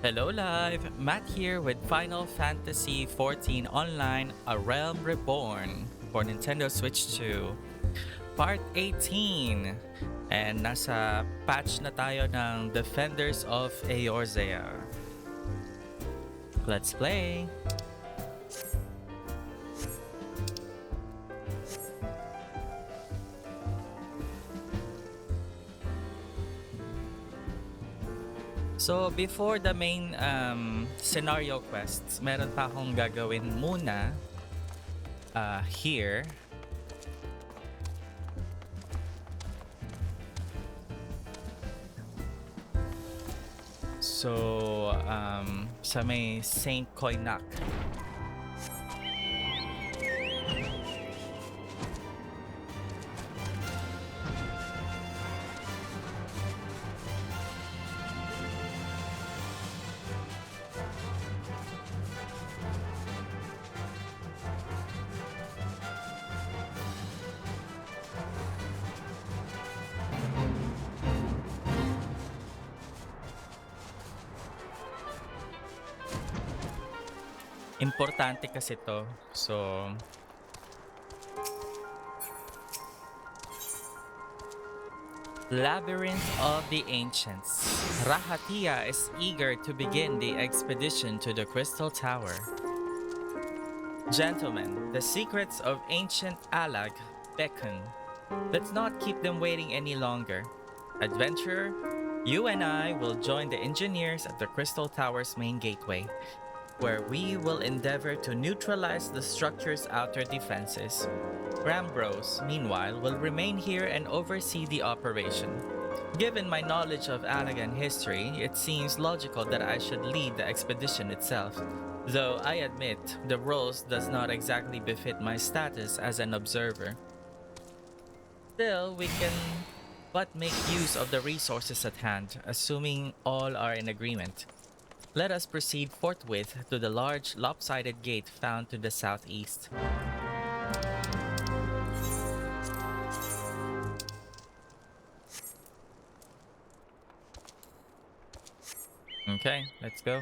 Hello Live! Matt here with Final Fantasy XIV Online, A Realm Reborn for Nintendo Switch 2, Part 18. And nasa patch na tayo ng Defenders of Eorzea. Let's play! So, before the main scenario quests, meron pa akong gagawin muna here. So, sa may Saint Koinak. Importante kasi to. So, Labyrinth of the Ancients. Rahatia is eager to begin the expedition to the Crystal Tower. Gentlemen, the secrets of ancient Alag beckon. Let's not keep them waiting any longer. Adventurer, you and I will join the engineers at the Crystal Tower's main gateway, where we will endeavor to neutralize the structure's outer defenses. Rambros, meanwhile, will remain here and oversee the operation. Given my knowledge of Allagan history, it seems logical that I should lead the expedition itself, though I admit the roles does not exactly befit my status as an observer. Still, we can but make use of the resources at hand, assuming all are in agreement. Let us proceed forthwith to the large lopsided gate found to the southeast. Okay, let's go.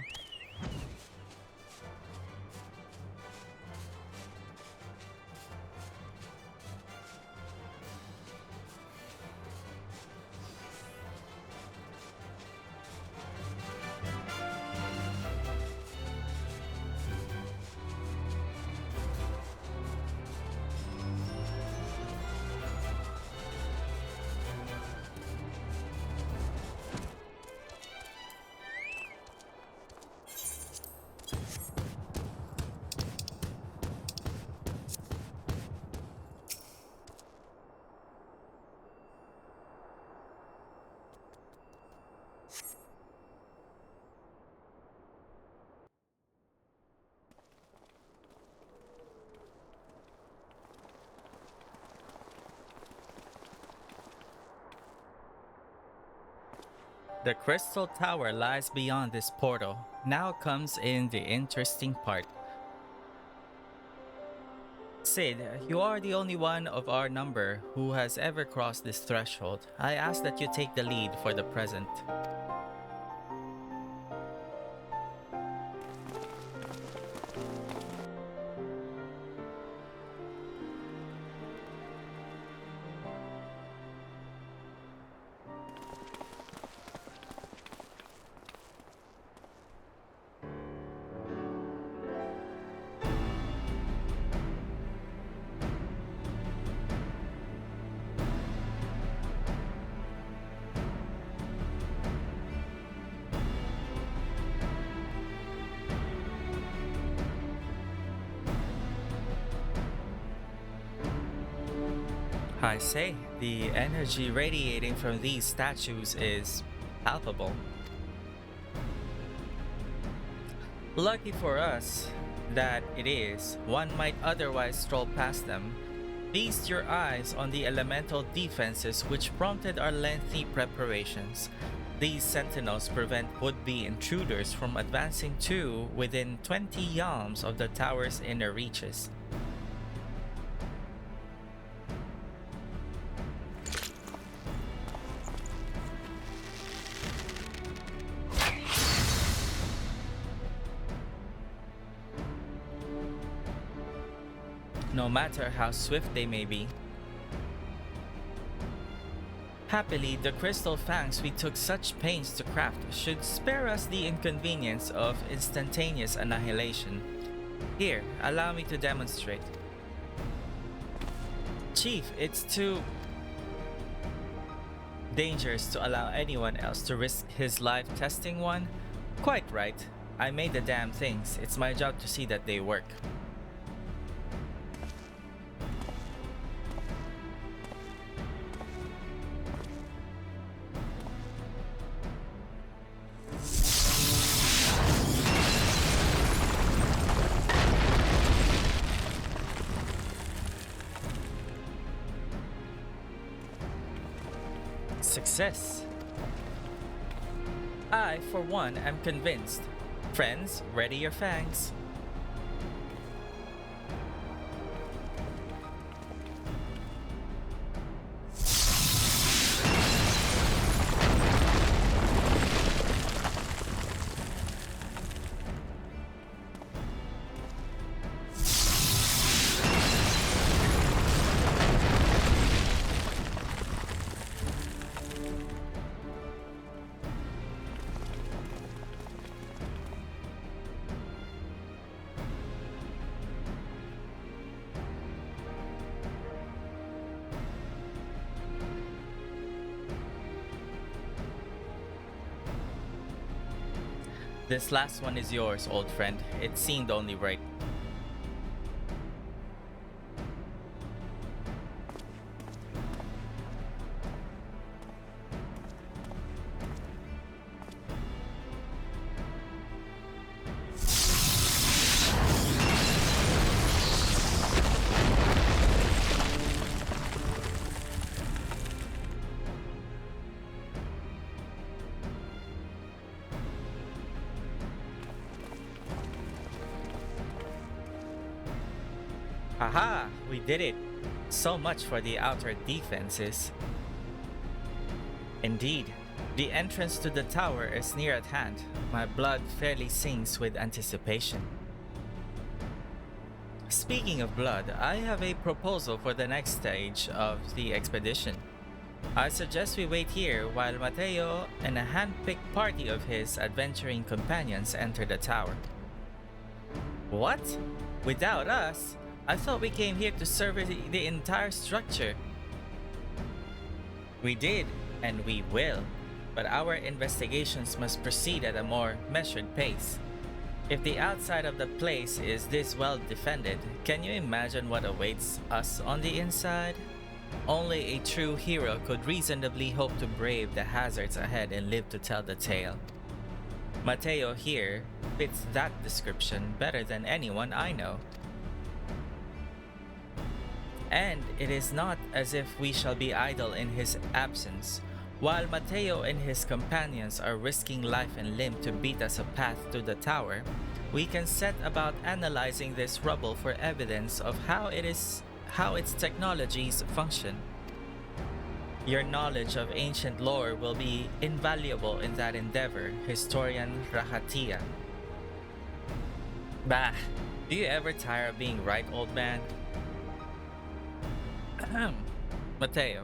The Crystal Tower lies beyond this portal. Now comes in the interesting part. Sid, you are the only one of our number who has ever crossed this threshold. I ask that you take the lead for the present. I say, the energy radiating from these statues is palpable. Lucky for us that it is, one might otherwise stroll past them. Feast your eyes on the elemental defenses which prompted our lengthy preparations. These sentinels prevent would-be intruders from advancing to within 20 yalms of the tower's inner reaches. no matter how swift they may be. Happily, the crystal fangs we took such pains to craft should spare us the inconvenience of instantaneous annihilation. Here, allow me to demonstrate. Chief, it's too dangerous to allow anyone else to risk his life testing one. Quite right. I made the damn things. It's my job to see that they work. Success. I, for one, am convinced. Friends, ready your fangs. This last one is yours, old friend. It seemed only right. Aha! We did it! So much for the outer defenses. Indeed, the entrance to the tower is near at hand. My blood fairly sings with anticipation. Speaking of blood, I have a proposal for the next stage of the expedition. I suggest we wait here while Matteo and a hand-picked party of his adventuring companions enter the tower. What? Without us? I thought we came here to survey the entire structure. We did, and we will, but our investigations must proceed at a more measured pace. If the outside of the place is this well defended, can you imagine what awaits us on the inside? Only a true hero could reasonably hope to brave the hazards ahead and live to tell the tale. Matteo here fits that description better than anyone I know. And it is not as if we shall be idle in his absence. While Matteo and his companions are risking life and limb to beat us a path to the tower, we can set about analyzing this rubble for evidence of how its technologies function. Your knowledge of ancient lore will be invaluable in that endeavor, historian Rahatia. Bah, do you ever tire of being right, old man? Matteo,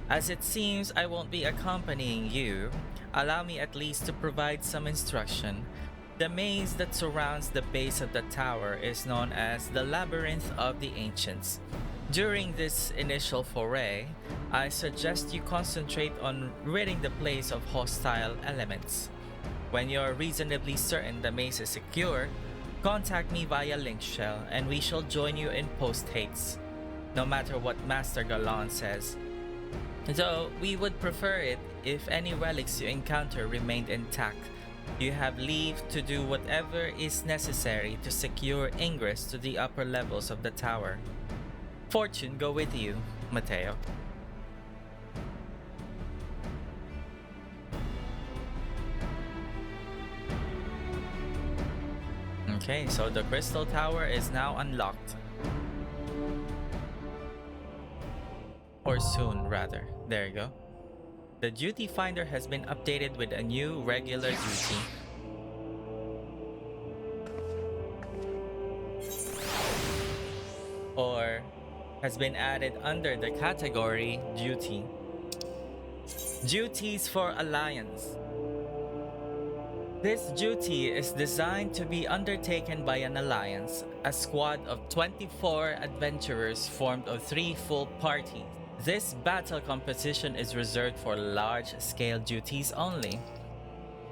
as it seems I won't be accompanying you, allow me at least to provide some instruction. The maze that surrounds the base of the tower is known as the Labyrinth of the Ancients. During this initial foray, I suggest you concentrate on ridding the place of hostile elements. When you're reasonably certain the maze is secure, contact me via link shell and we shall join you in post-haste. No matter what Master Galan says. Though we would prefer it if any relics you encounter remained intact. You have leave to do whatever is necessary to secure ingress to the upper levels of the tower. Fortune go with you, Matteo. Okay, so the crystal tower is now unlocked. Or soon, rather. There you go. The duty finder has been updated with a new regular duty. has been added under the category Duty. Duties for Alliance. This duty is designed to be undertaken by an alliance, a squad of 24 adventurers formed of 3 full parties. This battle composition is reserved for large-scale duties only.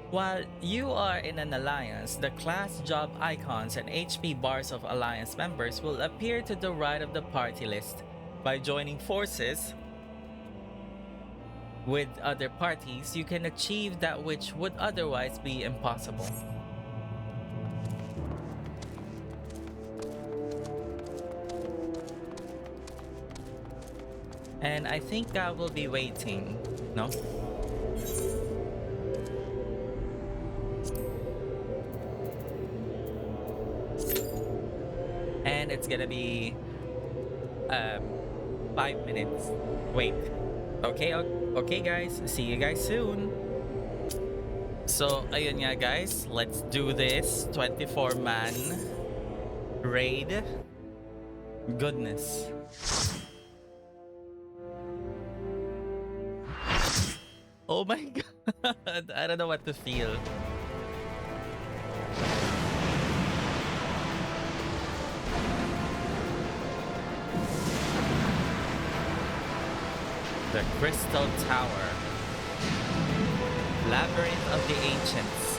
While you are in an alliance, the class job icons and HP bars of alliance members will appear to the right of the party list. By joining forces with other parties, you can achieve that which would otherwise be impossible. And I think I will be waiting, no? And it's gonna be 5 minutes. Wait. Okay guys, see you guys soon. So ayun nga guys, let's do this 24-man raid. Goodness. Oh my god, I don't know what to feel. The Crystal Tower. Labyrinth of the Ancients.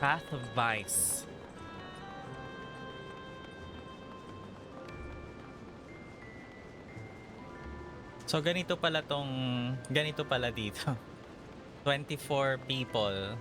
Path of Vice. So ganito pala dito. 24 people.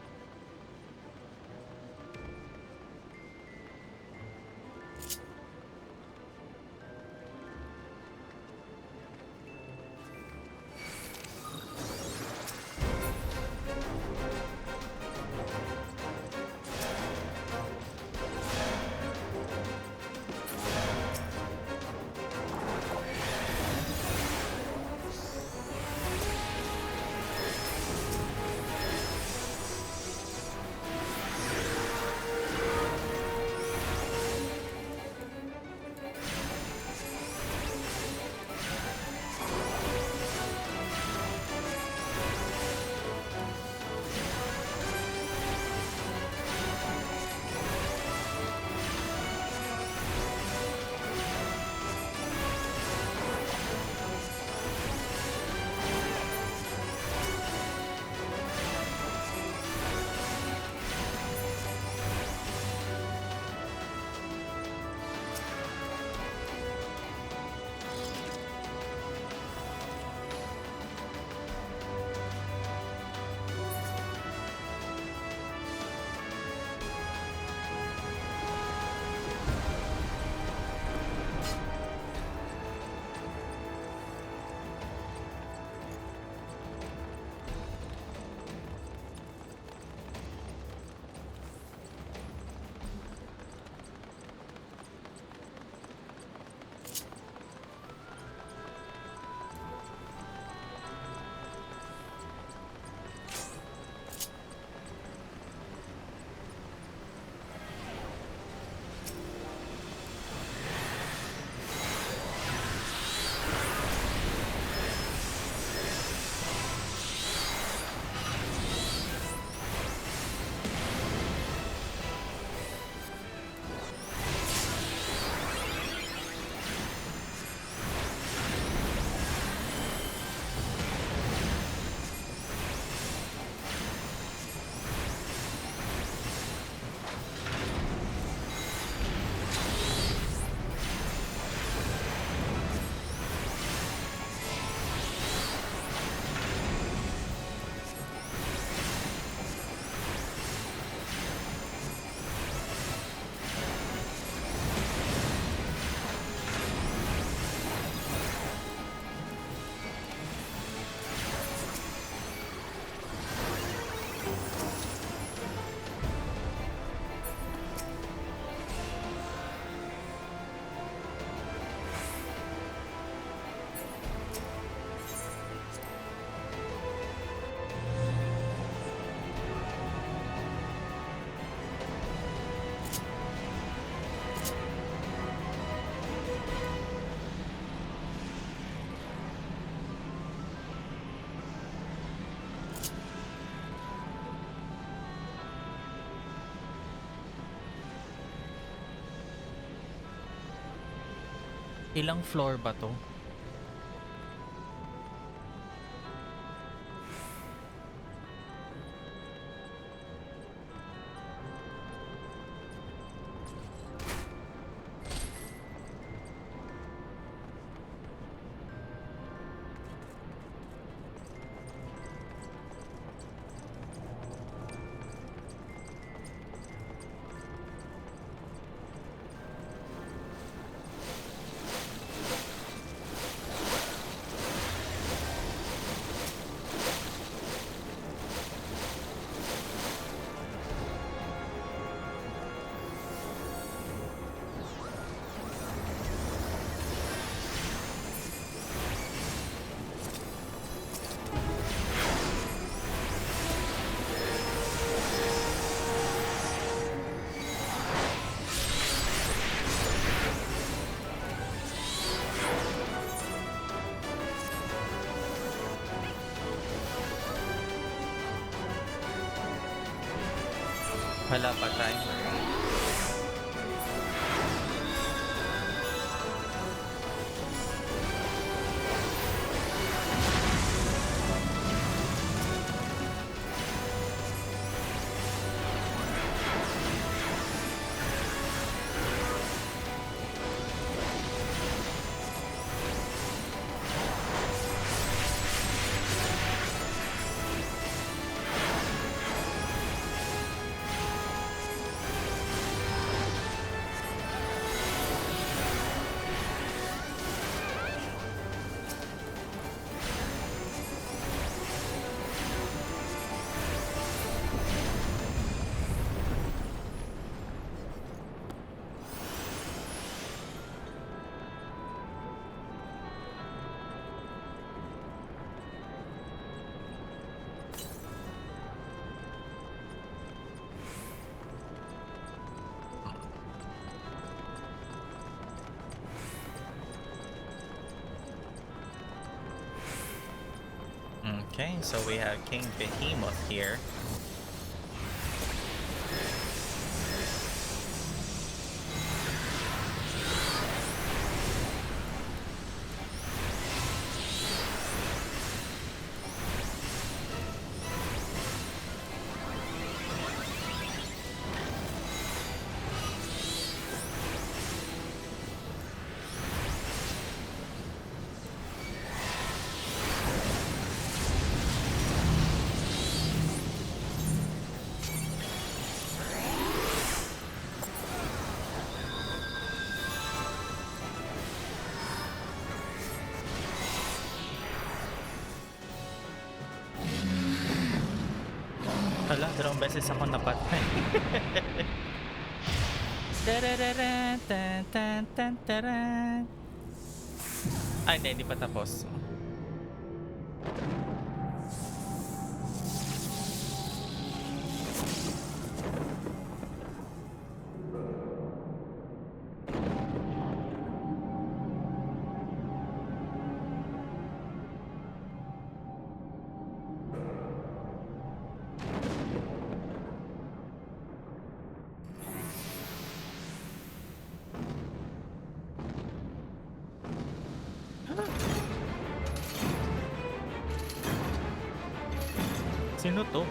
Ilang floor ba to? Wala pa tayo. Okay, so we have King Behemoth here. Hala, 2 beses ako napatay. Tarararan, tan, tan, tan, taran. Ay, hindi pa tapos. Sino to?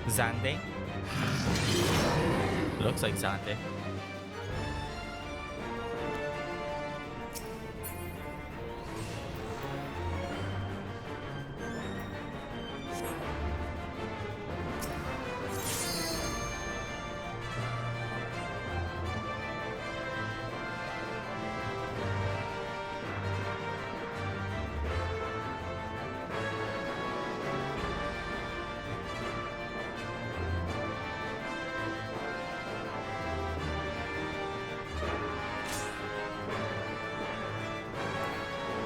Xande? Looks like Xande.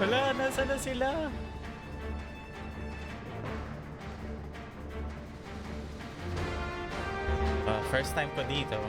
Wala, nasa na sila? First time ko dito.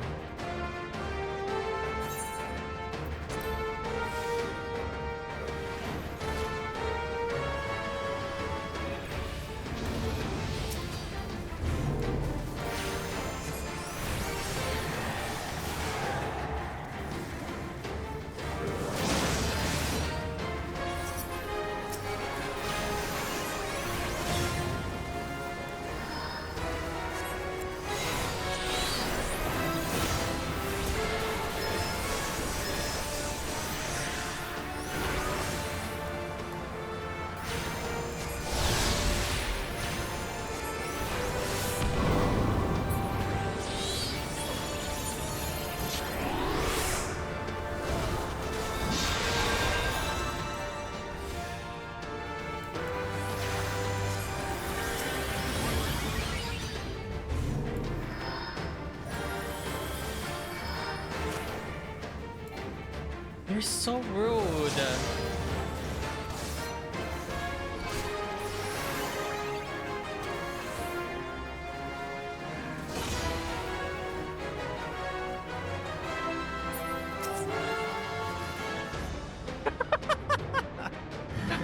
You're so rude.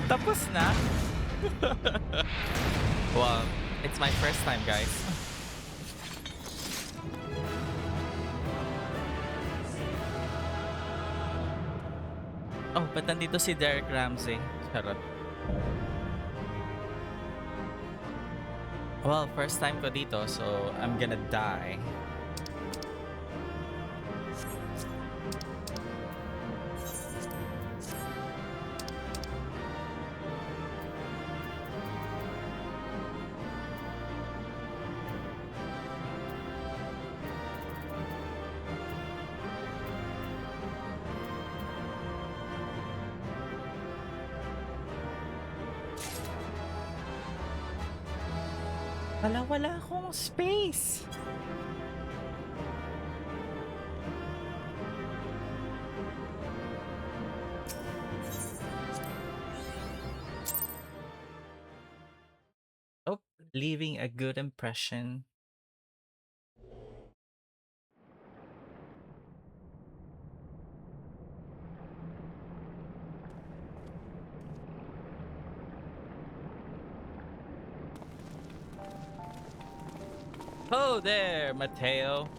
Tapos na? Well, it's my first time, guys. Oh, ba't nandito si Derek Ramsey? Charot. Well, first time ko dito, so I'm gonna die. Wala akong space. Oh, leaving a good impression. Oh there, Mateo.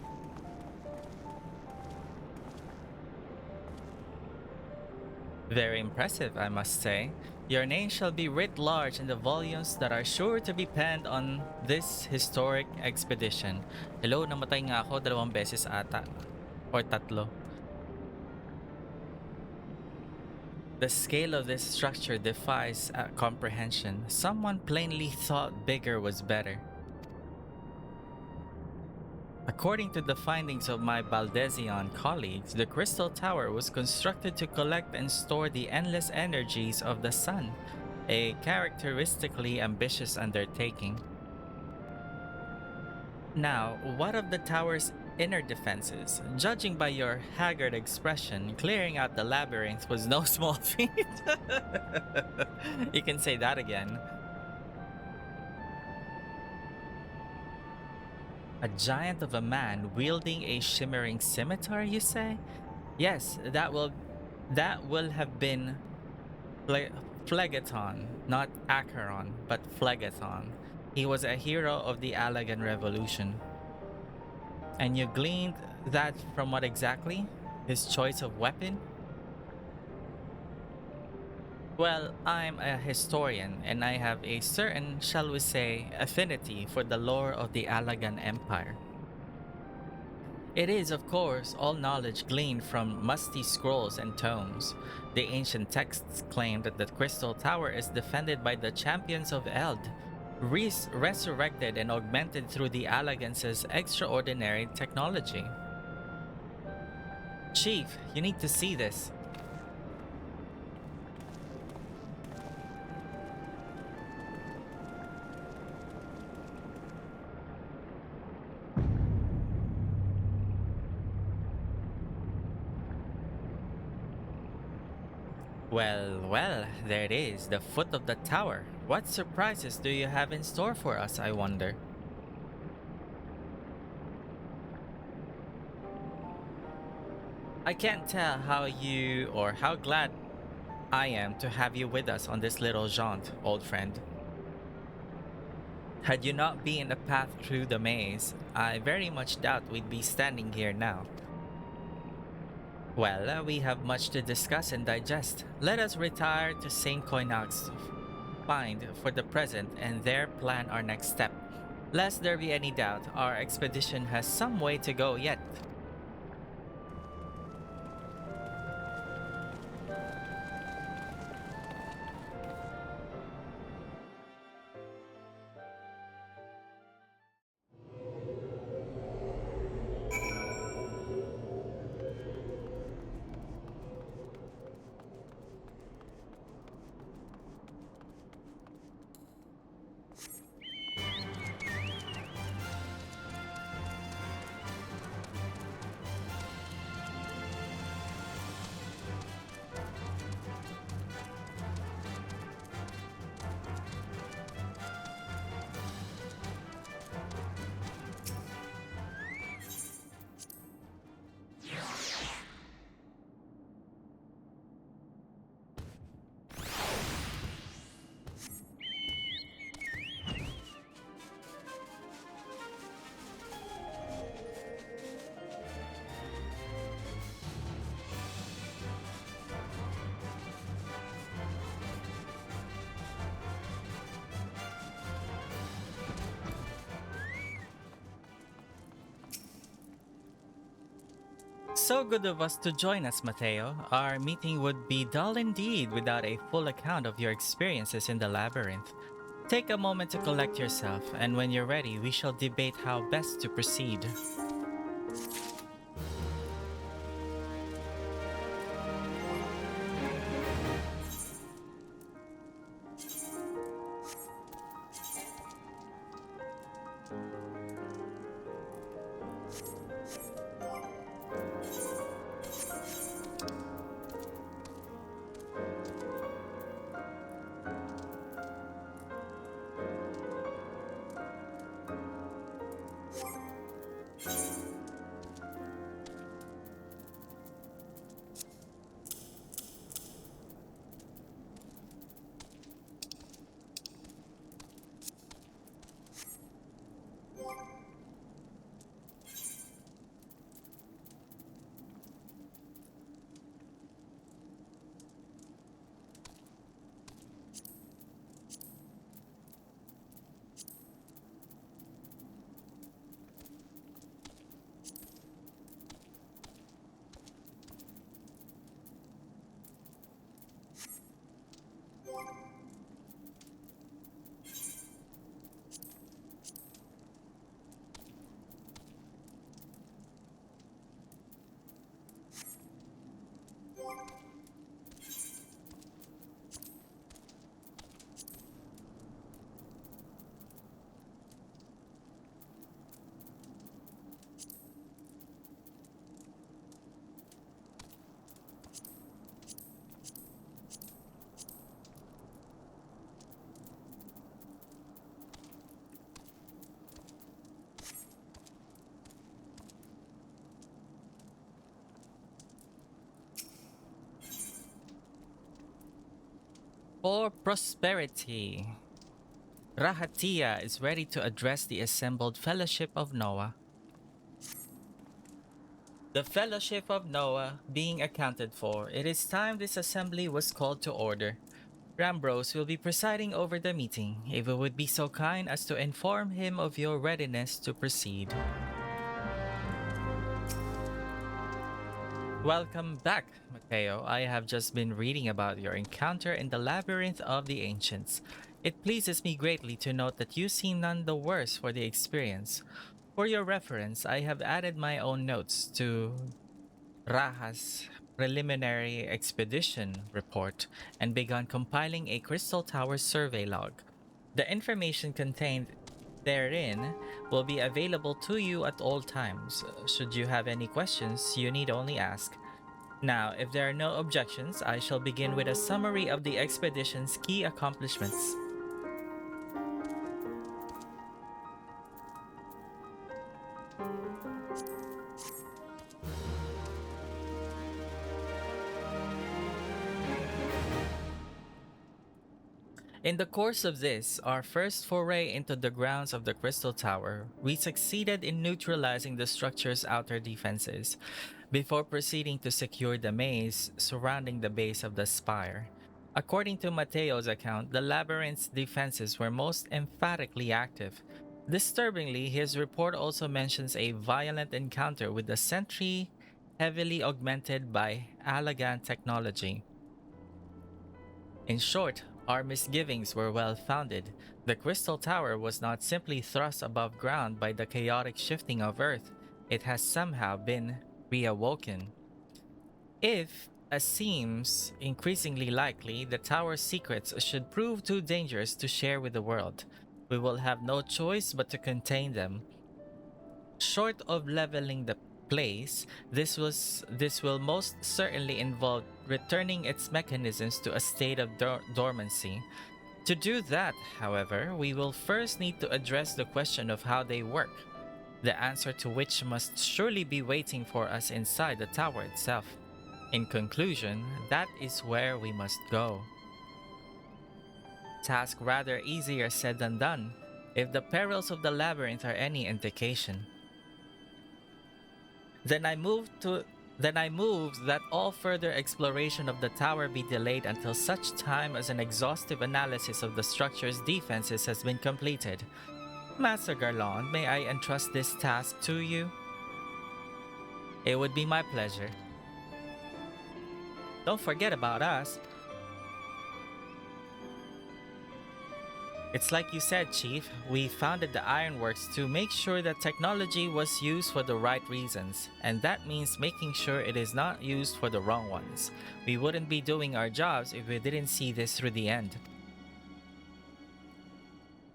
Very impressive, I must say. Your name shall be writ large in the volumes that are sure to be penned on this historic expedition. Hello, namatay nga ako 2 beses ata. Or 3. The scale of this structure defies comprehension. Someone plainly thought bigger was better. According to the findings of my Baldesian colleagues, the Crystal Tower was constructed to collect and store the endless energies of the sun, a characteristically ambitious undertaking. Now, what of the tower's inner defenses? Judging by your haggard expression, clearing out the labyrinth was no small feat. You can say that again. A giant of a man wielding a shimmering scimitar, you say? Yes, that will have been Phlegaton, not Acheron, but Phlegaton. He was a hero of the Allagan Revolution. And you gleaned that from what exactly? His choice of weapon? Well, I'm a historian, and I have a certain, shall we say, affinity for the lore of the Allagan Empire. It is, of course, all knowledge gleaned from musty scrolls and tomes. The ancient texts claim that the Crystal Tower is defended by the champions of Eld, resurrected and augmented through the Allagans' extraordinary technology. Chief, you need to see this. Well, there it is, the foot of the tower. What surprises do you have in store for us, I wonder? I can't tell how glad I am to have you with us on this little jaunt, old friend. Had you not been a path through the maze, I very much doubt we'd be standing here now. Well, we have much to discuss and digest. Let us retire to St. Coinach's find for the present and there plan our next step. Lest there be any doubt, our expedition has some way to go yet. So good of us to join us, Mateo. Our meeting would be dull indeed without a full account of your experiences in the labyrinth. Take a moment to collect yourself, and when you're ready, we shall debate how best to proceed. For prosperity, Rahatia is ready to address the assembled Fellowship of Noah. The Fellowship of Noah being accounted for, it is time this assembly was called to order. Rambros will be presiding over the meeting, if you would be so kind as to inform him of your readiness to proceed. Welcome back, Mateo. I have just been reading about your encounter in the Labyrinth of the Ancients. It pleases me greatly to note that you seem none the worse for the experience. For your reference, I have added my own notes to Raha's preliminary expedition report and begun compiling a Crystal Tower survey log. The information contained therein will be available to you at all times. Should you have any questions, you need only ask. Now, if there are no objections, I shall begin with a summary of the expedition's key accomplishments. In the course of this, our first foray into the grounds of the Crystal Tower, we succeeded in neutralizing the structure's outer defenses, before proceeding to secure the maze surrounding the base of the spire. According to Mateo's account, the labyrinth's defenses were most emphatically active. Disturbingly, his report also mentions a violent encounter with the sentry heavily augmented by Allagan technology. In short, our misgivings were well founded. The Crystal Tower was not simply thrust above ground by the chaotic shifting of Earth. It has somehow been reawoken. If, as seems increasingly likely, the tower's secrets should prove too dangerous to share with the world, we will have no choice but to contain them. Short of leveling the place, this will most certainly involve returning its mechanisms to a state of dormancy. To do that, however, we will first need to address the question of how they work, the answer to which must surely be waiting for us inside the tower itself. In conclusion, that is where we must go. Task rather easier said than done, if the perils of the labyrinth are any indication. Then I moved that all further exploration of the tower be delayed until such time as an exhaustive analysis of the structure's defenses has been completed. Master Garlon, may I entrust this task to you? It would be my pleasure. Don't forget about us. It's like you said, Chief, we founded the Ironworks to make sure that technology was used for the right reasons, and that means making sure it is not used for the wrong ones. We wouldn't be doing our jobs if we didn't see this through the end.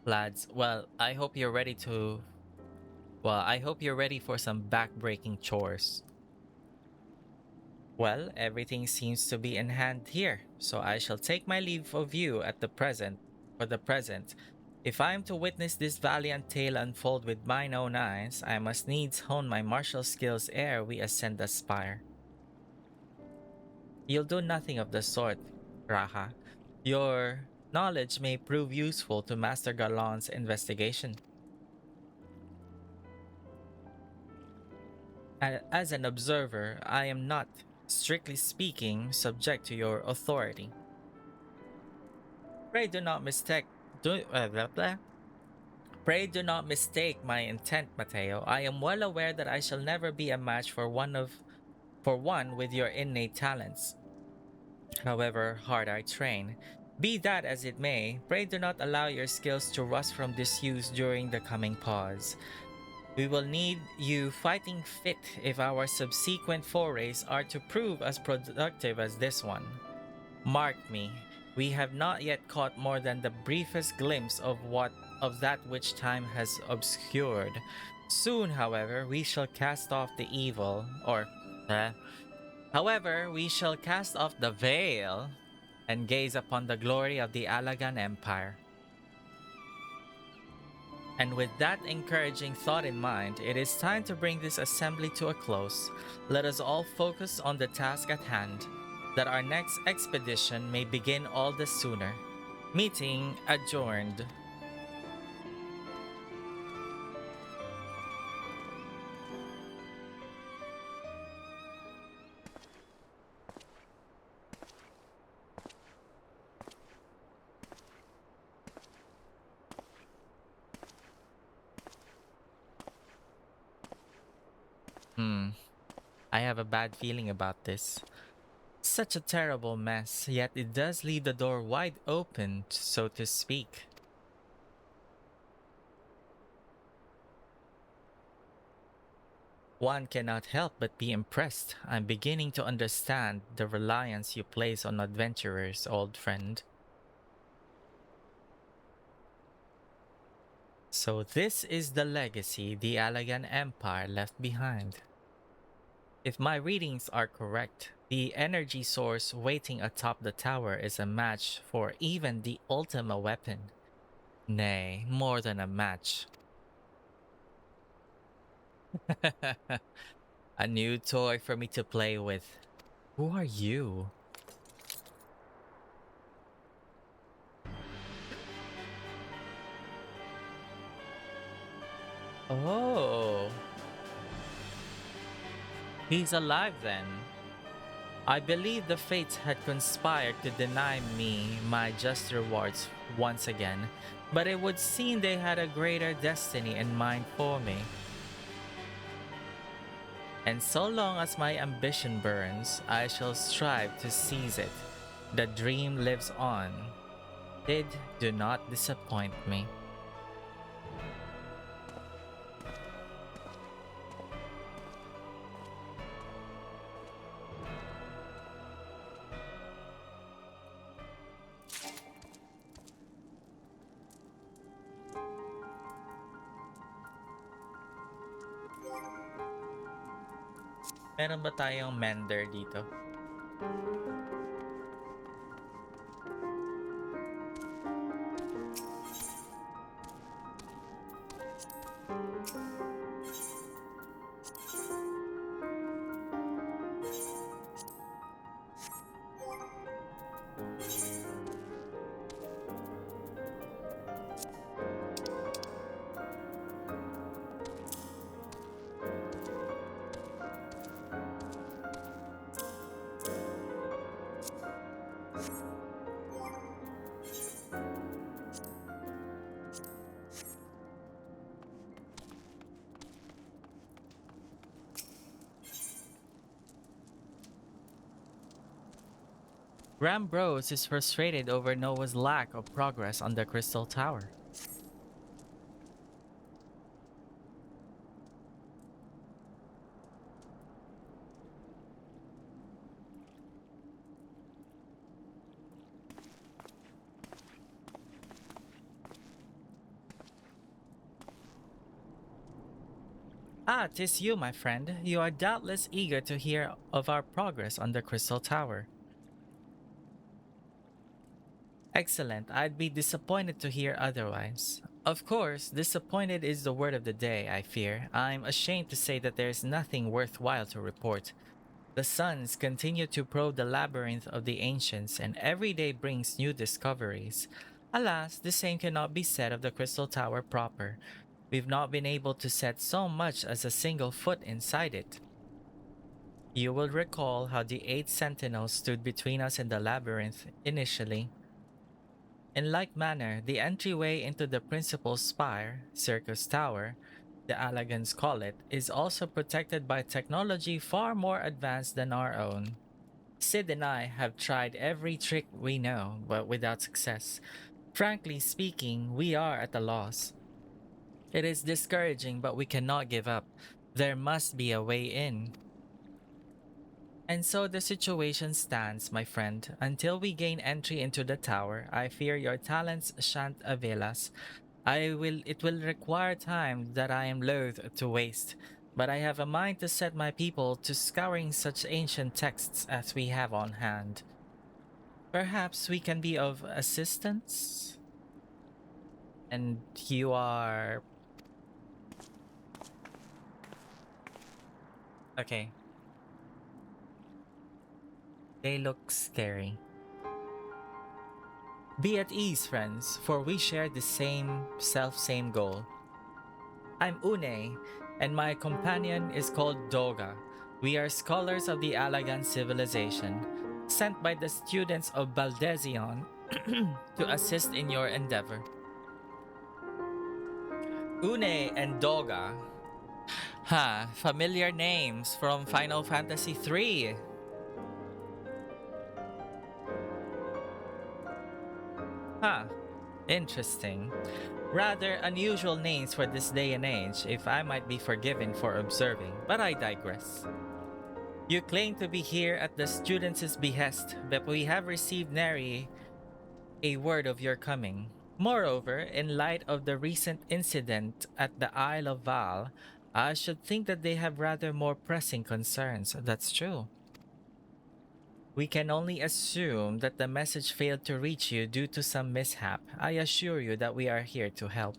Lads, I hope you're ready for some back-breaking chores. Well, everything seems to be in hand here, so I shall take my leave of you for the present. If I am to witness this valiant tale unfold with mine own eyes, I must needs hone my martial skills ere we ascend the spire. You'll do nothing of the sort, Raha. Your knowledge may prove useful to Master Garlon's investigation. As an observer, I am not, strictly speaking, subject to your authority. Pray do not mistake my intent, Mateo. I am well aware that I shall never be a match for one with your innate talents, however hard I train. Be that as it may, pray do not allow your skills to rust from disuse during the coming pause. We will need you fighting fit if our subsequent forays are to prove as productive as this one. Mark me, we have not yet caught more than the briefest glimpse of that which time has obscured. Soon, however, we shall cast off the veil and gaze upon the glory of the Allagan Empire. And with that encouraging thought in mind, it is time to bring this assembly to a close. Let us all focus on the task at hand. that our next expedition may begin all the sooner. Meeting adjourned. I have a bad feeling about this. Such a terrible mess, yet it does leave the door wide open, so to speak. One cannot help but be impressed. I'm beginning to understand the reliance you place on adventurers, old friend. So this is the legacy the Alagan Empire left behind. If my readings are correct, the energy source waiting atop the tower is a match for even the Ultima weapon. Nay, more than a match. A new toy for me to play with. Who are you? Oh, he's alive then. I believe the fates had conspired to deny me my just rewards once again, but it would seem they had a greater destiny in mind for me. And so long as my ambition burns, I shall strive to seize it. The dream lives on. Do not disappoint me. Meron ba tayong mender dito? Rambros is frustrated over Noah's lack of progress on the Crystal Tower. Ah, 'tis you, my friend. You are doubtless eager to hear of our progress on the Crystal Tower. Excellent. I'd be disappointed to hear otherwise. Of course, disappointed is the word of the day, I fear. I'm ashamed to say that there's nothing worthwhile to report. The suns continue to probe the labyrinth of the ancients, and every day brings new discoveries. Alas, the same cannot be said of the Crystal Tower proper. We've not been able to set so much as a single foot inside it. You will recall how the 8 sentinels stood between us and the labyrinth initially. In like manner, the entryway into the principal spire, Circus Tower, the Alagans call it, is also protected by technology far more advanced than our own. Sid and I have tried every trick we know, but without success. Frankly speaking, we are at a loss. It is discouraging, but we cannot give up. There must be a way in. And so the situation stands, my friend. Until we gain entry into the tower, I fear your talents shan't avail us. It will require time that I am loath to waste, but I have a mind to set my people to scouring such ancient texts as we have on hand. Perhaps we can be of assistance? And you are... Okay. They look scary. Be at ease, friends, for we share the same goal. I'm Une, and my companion is called Doga. We are scholars of the Alagan civilization, sent by the students of 𝙵𝙸𝙽𝙽 to assist in your endeavor. Une and Doga. Ha, familiar names from Final Fantasy III. Huh, interesting. Rather unusual names for this day and age, if I might be forgiven for observing, but I digress. You claim to be here at the students' behest, but we have received nary a word of your coming. Moreover, in light of the recent incident at the Isle of Val, I should think that they have rather more pressing concerns. That's true. We can only assume that the message failed to reach you due to some mishap. I assure you that we are here to help.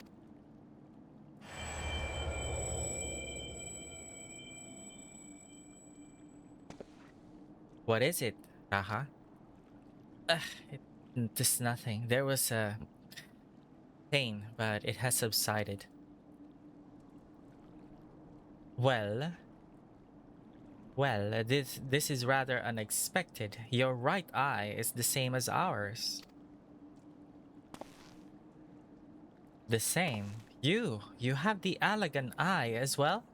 What is it, Raha? It is nothing. There was a pain, but it has subsided. Well, this is rather unexpected. Your right eye is the same as ours. The same? You have the Alagan eye as well?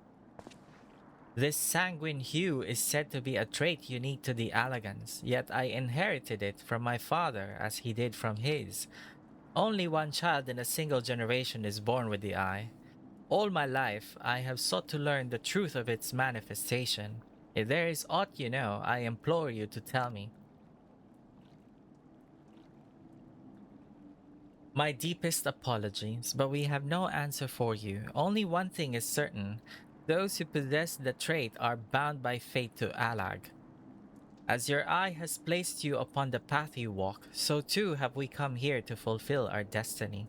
This sanguine hue is said to be a trait unique to the Alagans, yet I inherited it from my father as he did from his. Only one child in a single generation is born with the eye. All my life, I have sought to learn the truth of its manifestation. If there is aught you know, I implore you to tell me. My deepest apologies, but we have no answer for you. Only one thing is certain. Those who possess the trait are bound by fate to Alag. As your eye has placed you upon the path you walk, so too have we come here to fulfill our destiny.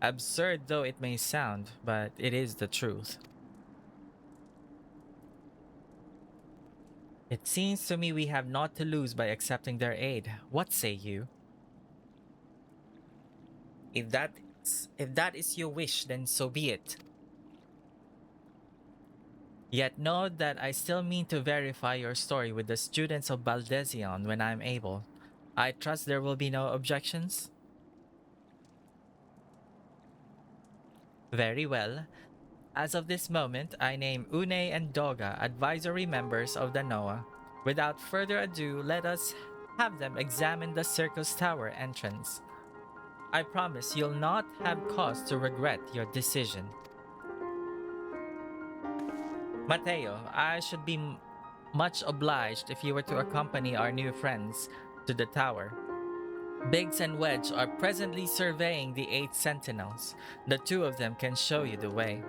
Absurd though it may sound, but it is the truth. It seems to me we have naught to lose by accepting their aid. What say you? If that is your wish, then so be it. Yet know that I still mean to verify your story with the students of 𝙵𝙸𝙽𝙽 when I am able. I trust there will be no objections? Very well. As of this moment, I name Une and Doga advisory members of the NOAA. Without further ado, let us have them examine the circus tower entrance. I promise you'll not have cause to regret your decision. Mateo, I should be much obliged if you were to accompany our new friends to the tower. Biggs and Wedge are presently surveying the 8 sentinels. The 2 of them can show you the way.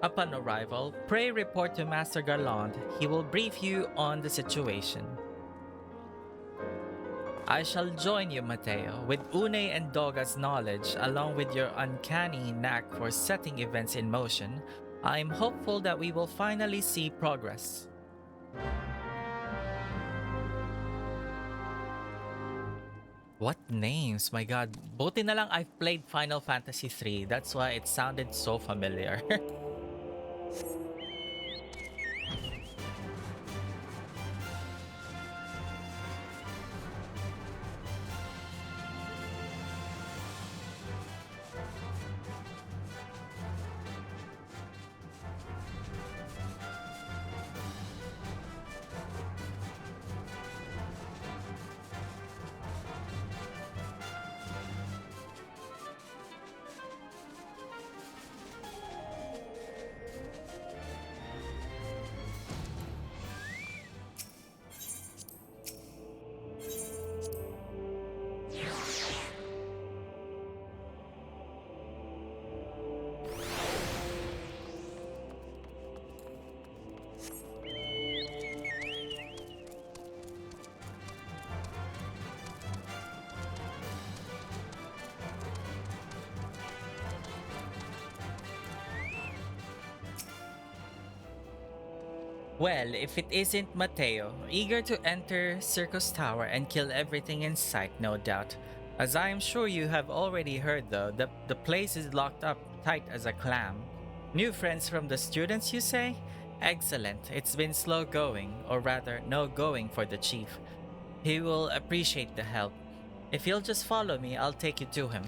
Upon arrival, pray report to Master Garland. He will brief you on the situation. I shall join you, Mateo, with Une and Doga's knowledge, along with your uncanny knack for setting events in motion. I am hopeful that we will finally see progress. What names? My god. Buti na lang I've played Final Fantasy III. That's why it sounded so familiar. Well, if it isn't Mateo, eager to enter Circus Tower and kill everything in sight, no doubt. As I am sure you have already heard though, the place is locked up tight as a clam. New friends from the students, you say? Excellent. It's been slow going, or rather, no going for the chief. He will appreciate the help. If you'll just follow me, I'll take you to him.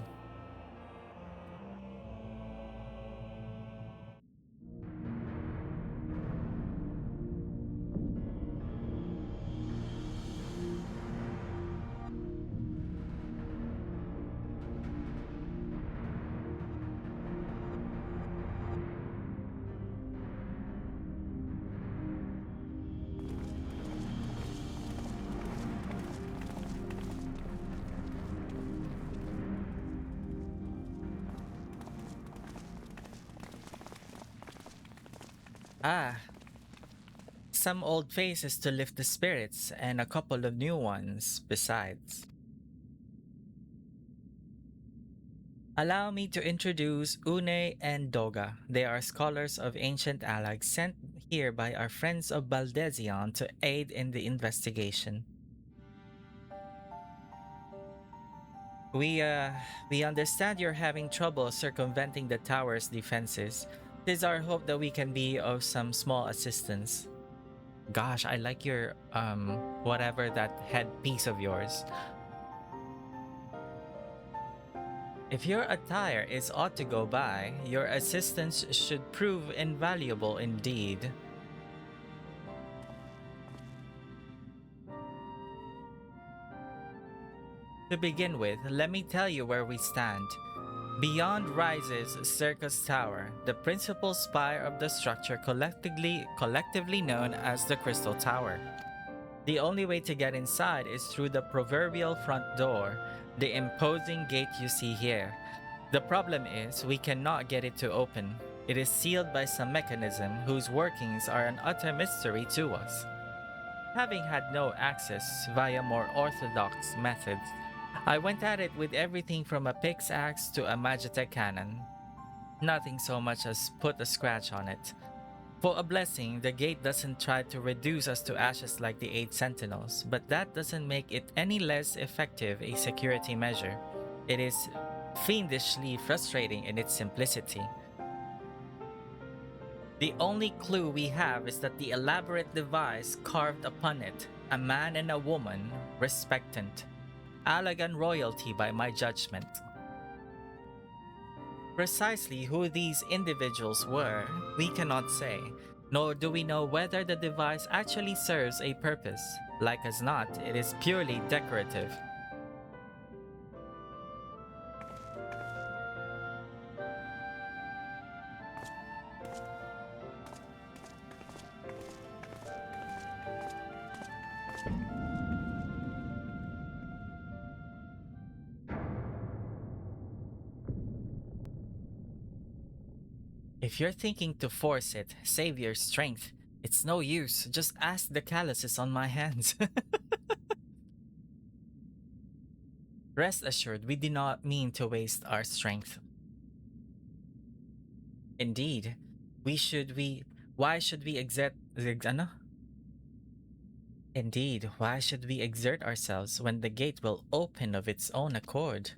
Ah, some old faces to lift the spirits, and a couple of new ones besides. Allow me to introduce Une and Doga. They are scholars of ancient Alag sent here by our friends of 𝙵𝙸𝙽𝙽 to aid in the investigation. We understand you're having trouble circumventing the tower's defenses. It is our hope that we can be of some small assistance. Gosh, I like your whatever that headpiece of yours. If your attire is ought to go by, your assistance should prove invaluable indeed. To begin with, let me tell you where we stand. Beyond rises Circus Tower, the principal spire of the structure collectively known as the Crystal Tower. The only way to get inside is through the proverbial front door, the imposing gate you see here. The problem is we cannot get it to open. It is sealed by some mechanism whose workings are an utter mystery to us. Having had no access via more orthodox methods, I went at it with everything from a pickaxe to a magitek cannon. Nothing so much as put a scratch on it. For a blessing, the gate doesn't try to reduce us to ashes like the 8 sentinels, but that doesn't make it any less effective a security measure. It is fiendishly frustrating in its simplicity. The only clue we have is that the elaborate device carved upon it, a man and a woman, respectant. Alagan royalty by my judgment. Precisely who these individuals were, we cannot say, nor do we know whether the device actually serves a purpose. Like as not, it is purely decorative. If you're thinking to force it, save your strength. It's no use, just ask the calluses on my hands. Rest assured, we do not mean to waste our strength. Indeed, why should we Indeed, why should we exert ourselves when the gate will open of its own accord?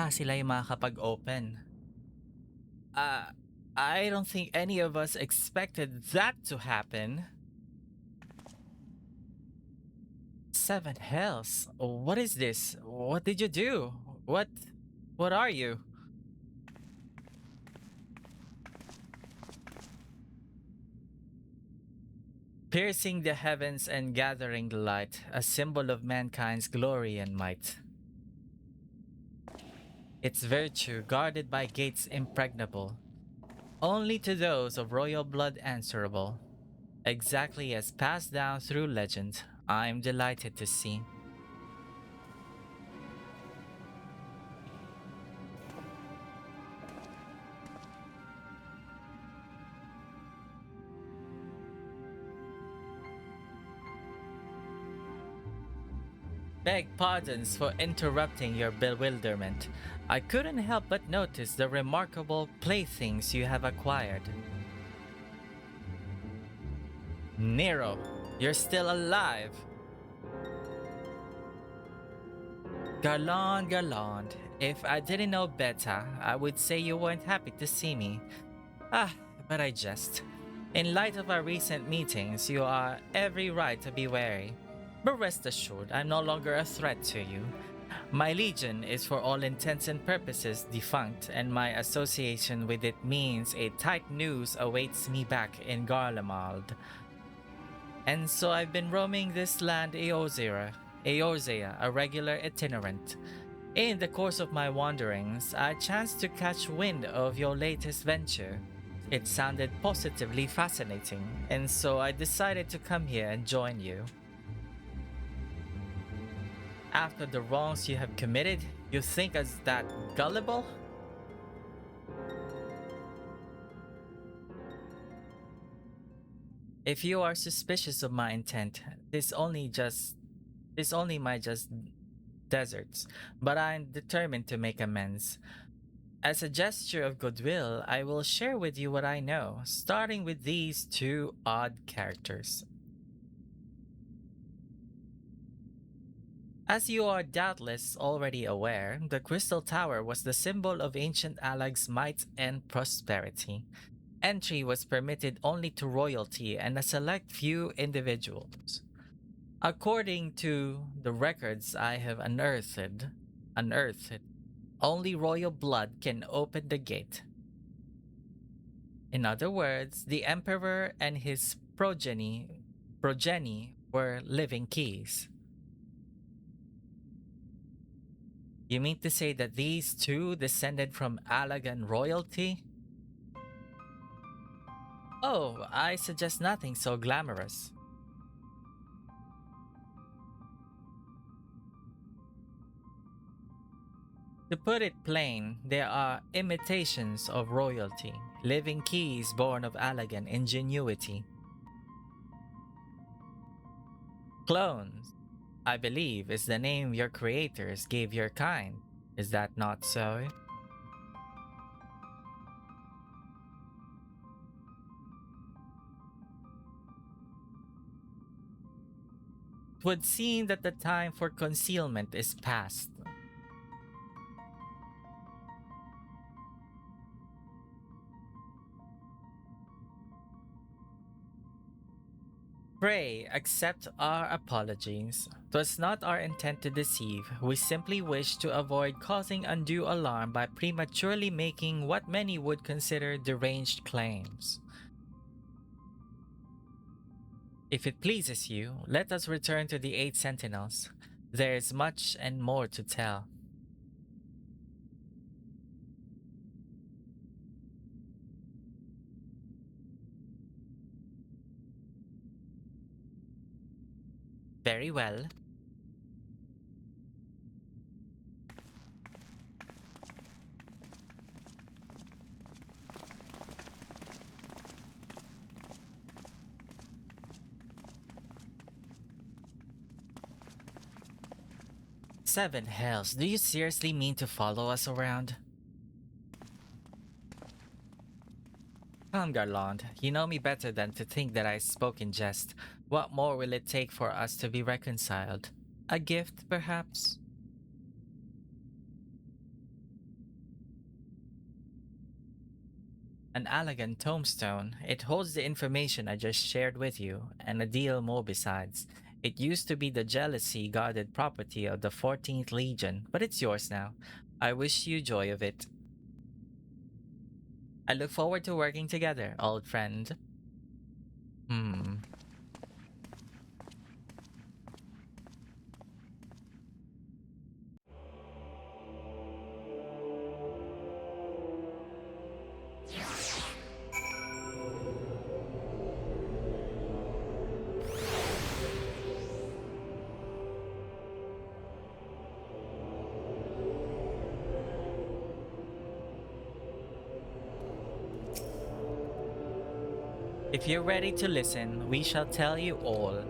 Sila yung makakapag-open. I don't think any of us expected that to happen. 7 hells. What is this? What did you do? What are you? Piercing the heavens and gathering the light, a symbol of mankind's glory and might. Its virtue guarded by gates impregnable, only to those of royal blood answerable. Exactly as passed down through legend. I'm delighted to see. Beg pardons for interrupting your bewilderment. I couldn't help but notice the remarkable playthings you have acquired. Nero, you're still alive! Garland, Garland, if I didn't know better, I would say you weren't happy to see me. Ah, but I jest. In light of our recent meetings, you are every right to be wary. But rest assured, I'm no longer a threat to you. My legion is for all intents and purposes defunct, and my association with it means a tight noose awaits me back in Garlemald. And so I've been roaming this land Eorzea, a regular itinerant. In the course of my wanderings, I chanced to catch wind of your latest venture. It sounded positively fascinating, and so I decided to come here and join you. After the wrongs you have committed, you think us that gullible? If you are suspicious of my intent, this only might just deserts, but I'm determined to make amends. As a gesture of goodwill, I will share with you what I know, starting with these two odd characters. As you are doubtless already aware, the Crystal Tower was the symbol of ancient Alag's might and prosperity. Entry was permitted only to royalty and a select few individuals. According to the records I have unearthed, only royal blood can open the gate. In other words, the emperor and his progeny were living keys. You mean to say that these two descended from Alagan royalty? Oh, I suggest nothing so glamorous. To put it plain, there are imitations of royalty, living keys born of Alagan ingenuity. Clones, I believe, is the name your creators gave your kind. Is that not so? It would seem that the time for concealment is past. Pray accept our apologies. 'Twas not our intent to deceive. We simply wished to avoid causing undue alarm by prematurely making what many would consider deranged claims. If it pleases you, let us return to the 8 Sentinels. There is much and more to tell. Very well. Seven hells, do you seriously mean to follow us around? Come, Garland, you know me better than to think that I spoke in jest. What more will it take for us to be reconciled? A gift, perhaps? An elegant tombstone. It holds the information I just shared with you, and a deal more besides. It used to be the jealousy guarded property of the 14th Legion, but it's yours now. I wish you joy of it. I look forward to working together, old friend. Hmm. If you're ready to listen, we shall tell you all.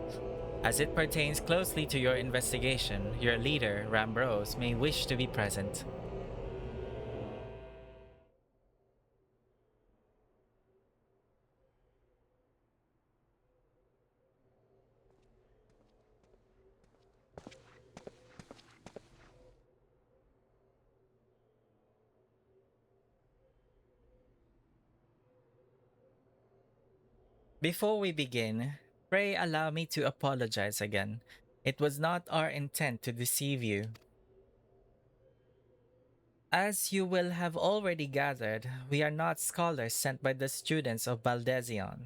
As it pertains closely to your investigation, your leader, Rambrose, may wish to be present. Before we begin, pray allow me to apologize again. It was not our intent to deceive you. As you will have already gathered, we are not scholars sent by the students of 𝙵𝙸𝙽𝙽.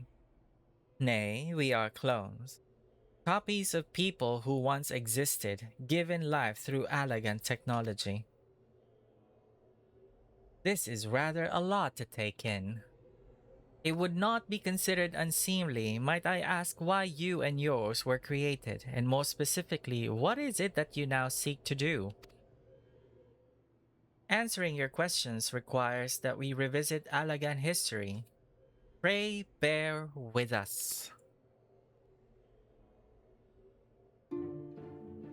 Nay, we are clones. Copies of people who once existed, given life through elegant technology. This is rather a lot to take in. It would not be considered unseemly, might I ask, why you and yours were created, and more specifically, what is it that you now seek to do? Answering your questions requires that we revisit Allagan history. Pray bear with us.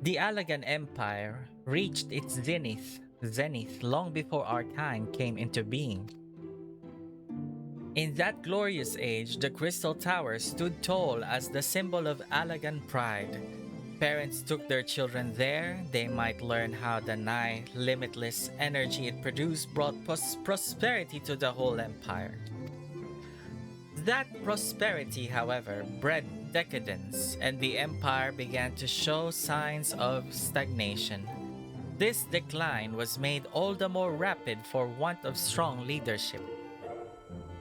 The Allagan Empire reached its zenith long before our kind came into being. In that glorious age, the Crystal Tower stood tall as the symbol of Allagan pride. Parents took their children there, they might learn how the nigh limitless energy it produced brought prosperity to the whole empire. That prosperity, however, bred decadence, and the empire began to show signs of stagnation. This decline was made all the more rapid for want of strong leadership.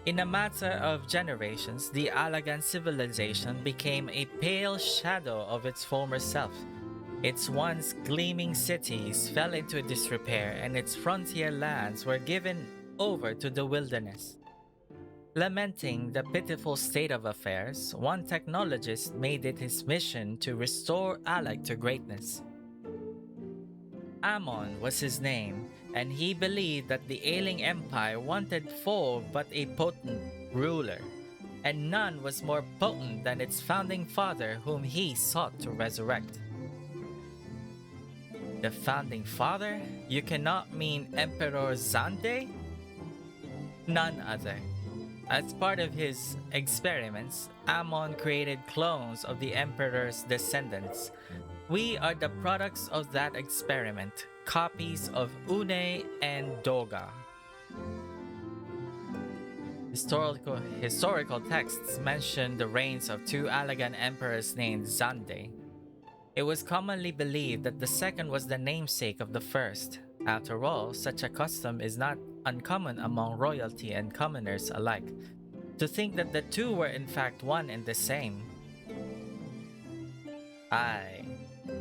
In a matter of generations, the Allagan civilization became a pale shadow of its former self. Its once gleaming cities fell into disrepair, and its frontier lands were given over to the wilderness. Lamenting the pitiful state of affairs, one technologist made it his mission to restore Allag to greatness. Amon was his name, and he believed that the ailing empire wanted for but a potent ruler, and none was more potent than its founding father whom he sought to resurrect. The founding father? You cannot mean Emperor 𝙵𝙫𝙽? None other. As part of his experiments, Amon created clones of the emperor's descendants. We are the products of that experiment, copies of Une and Doga. Historical texts mention the reigns of two Allagan emperors named 𝙵𝙫𝙽. It was commonly believed that the second was the namesake of the first. After all, such a custom is not uncommon among royalty and commoners alike. To think that the two were in fact one and the same. Aye.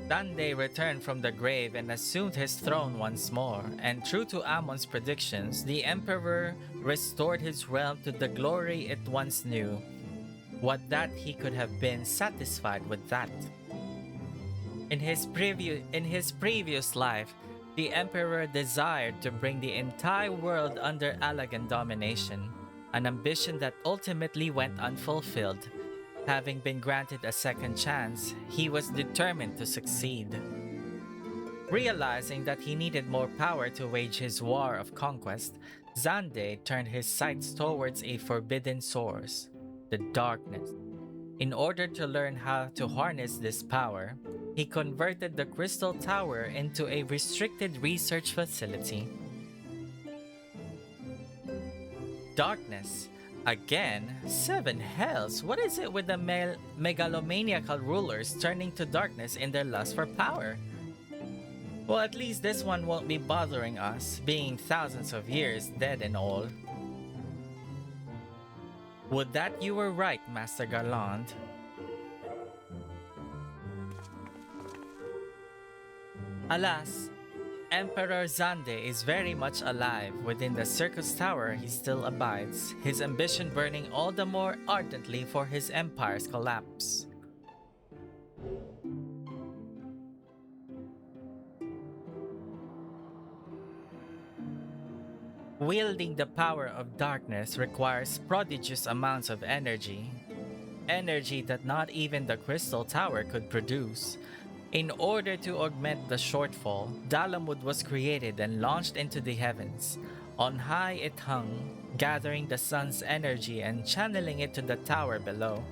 𝙵𝙫𝙽 returned from the grave and assumed his throne once more, and true to Amon's predictions, the emperor restored his realm to the glory it once knew. What that he could have been satisfied with that. In his previous life, the emperor desired to bring the entire world under Allagan domination, an ambition that ultimately went unfulfilled. Having been granted a second chance, he was determined to succeed. Realizing that he needed more power to wage his war of conquest, 𝙵𝙫𝙽 turned his sights towards a forbidden source, the darkness. In order to learn how to harness this power, he converted the Crystal Tower into a restricted research facility. Darkness. Again? Seven hells! What is it with the megalomaniacal rulers turning to darkness in their lust for power? Well, at least this one won't be bothering us, being thousands of years dead and all. Would that you were right, Master Garland. Alas, Emperor 𝙵𝙫𝙽 is very much alive. Within the Circus Tower he still abides, his ambition burning all the more ardently for his empire's collapse. Wielding the power of darkness requires prodigious amounts of energy. energy that not even the Crystal Tower could produce. In order to augment the shortfall, Dalamud was created and launched into the heavens. On high it hung, gathering the sun's energy and channeling it to the tower below.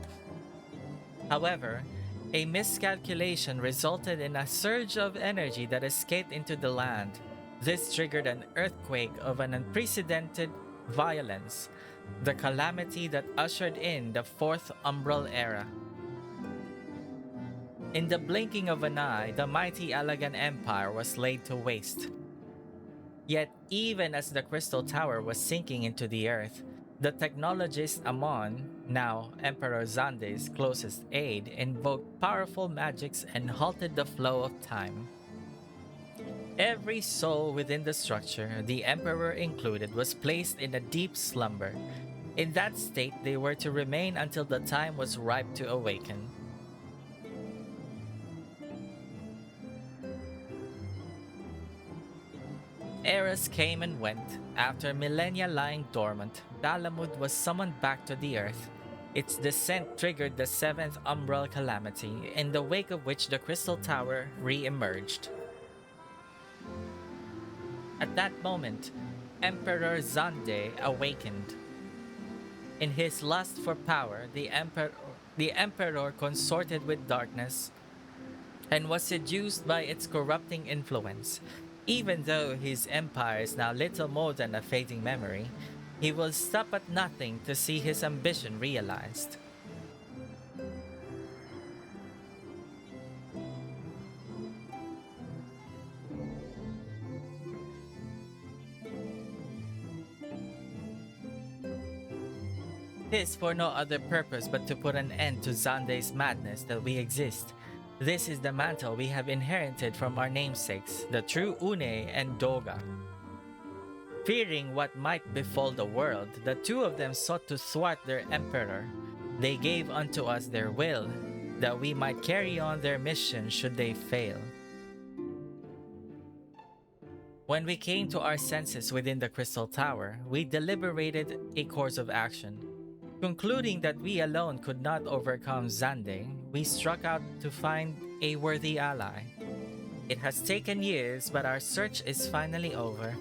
However, a miscalculation resulted in a surge of energy that escaped into the land. This triggered an earthquake of an unprecedented violence, the calamity that ushered in the Fourth Umbral Era. In the blinking of an eye, the mighty Alagan Empire was laid to waste. Yet, even as the Crystal Tower was sinking into the earth, the technologist Amon, now Emperor Xande's closest aide, invoked powerful magics and halted the flow of time. Every soul within the structure, the Emperor included, was placed in a deep slumber. In that state, they were to remain until the time was ripe to awaken. Eras came and went. After millennia lying dormant, Dalamud was summoned back to the earth. Its descent triggered the Seventh Umbral Calamity, in the wake of which the Crystal Tower re-emerged. At that moment, Emperor Xande awakened. In his lust for power, the Emperor consorted with darkness and was seduced by its corrupting influence. Even though his empire is now little more than a fading memory, he will stop at nothing to see his ambition realized. This for no other purpose but to put an end to Xande's madness that we exist. This is the mantle we have inherited from our namesakes, the true Une and Doga. Fearing what might befall the world, the two of them sought to thwart their emperor. They gave unto us their will, that we might carry on their mission should they fail. When we came to our senses within the Crystal Tower, we deliberated a course of action. Concluding that we alone could not overcome Xande, we struck out to find a worthy ally. It has taken years, but our search is finally over.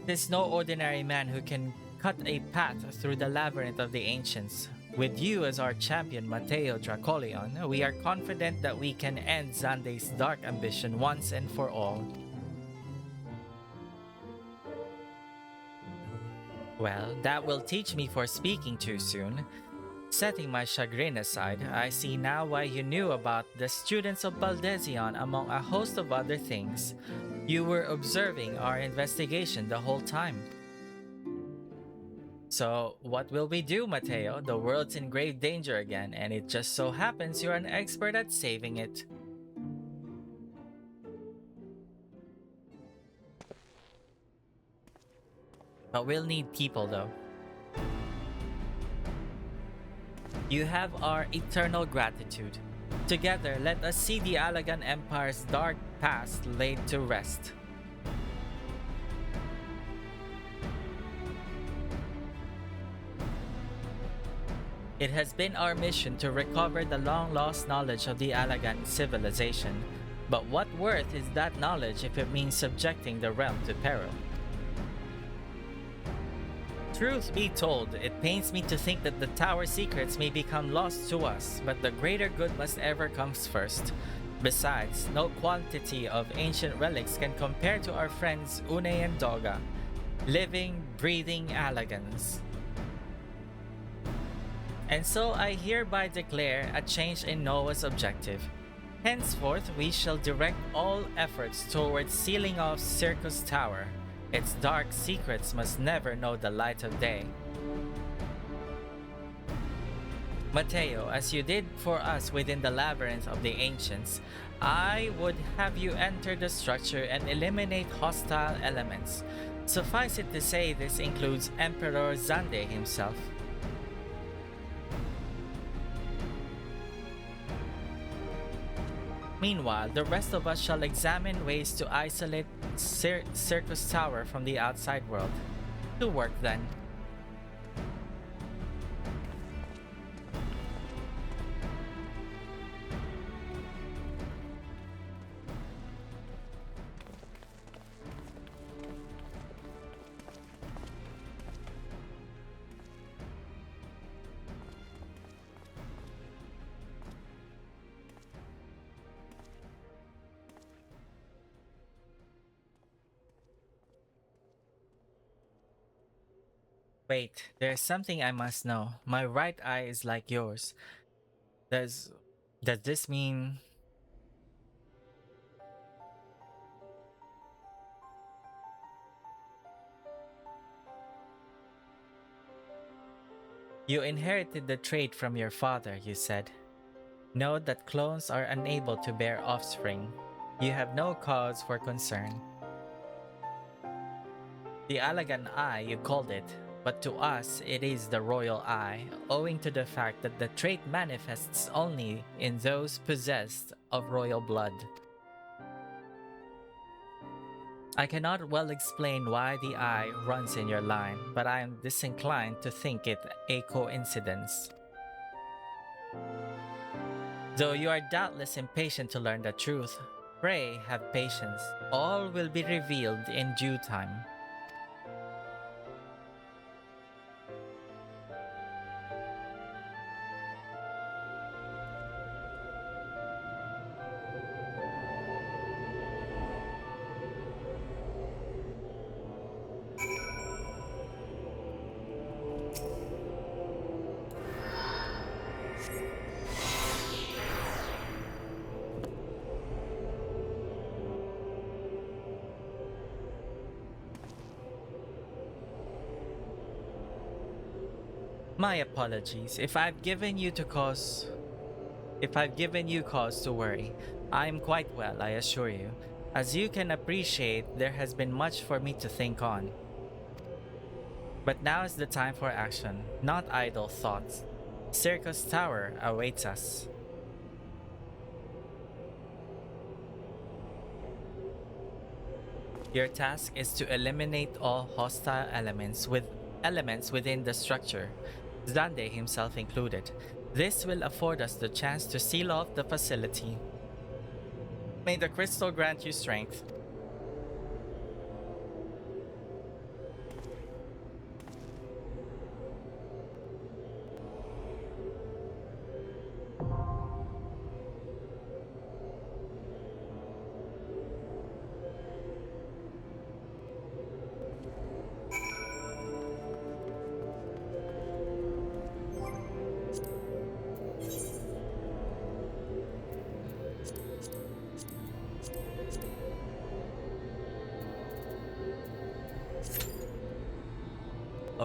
It is no ordinary man who can cut a path through the labyrinth of the ancients. With you as our champion, Matteo Dracolion, we are confident that we can end Xande's dark ambition once and for all. Well, that will teach me for speaking too soon. Setting my chagrin aside, I see now why you knew about the students of 𝙵𝙸𝙽𝙽 among a host of other things. You were observing our investigation the whole time. So, what will we do, Matteo? The world's in grave danger again, and it just so happens you're an expert at saving it. But we'll need people, though. You have our eternal gratitude. Together, let us see the Alagan Empire's dark past laid to rest. It has been our mission to recover the long-lost knowledge of the Alagan civilization. But what worth is that knowledge if it means subjecting the realm to peril? Truth be told, it pains me to think that the tower secrets may become lost to us, but the greater good must ever come first. Besides, no quantity of ancient relics can compare to our friends Une and Doga, living, breathing Alagans. And so I hereby declare a change in Noah's objective. Henceforth, we shall direct all efforts towards sealing off Circus Tower. Its dark secrets must never know the light of day. Matteo, as you did for us within the labyrinth of the ancients, I would have you enter the structure and eliminate hostile elements. Suffice it to say, this includes Emperor Xande himself. Meanwhile, the rest of us shall examine ways to isolate Circus Tower from the outside world. To work then. Wait, there's something I must know. My right eye is like yours. Does does this mean you inherited the trait from your father, you said? Know that clones are unable to bear offspring. You have no cause for concern. The Alagan Eye, you called it, but to us it is the Royal Eye, owing to the fact that the trait manifests only in those possessed of royal blood. I cannot well explain why the eye runs in your line, but I am disinclined to think it a coincidence. Though you are doubtless impatient to learn the truth, pray have patience. All will be revealed in due time. My apologies if I've given you cause to worry. I am quite well, I assure you. As you can appreciate, there has been much for me to think on. But now is the time for action, not idle thoughts. Circus Tower awaits us. Your task is to eliminate all hostile elements within the structure, Xande himself included. This will afford us the chance to seal off the facility. May the crystal grant you strength.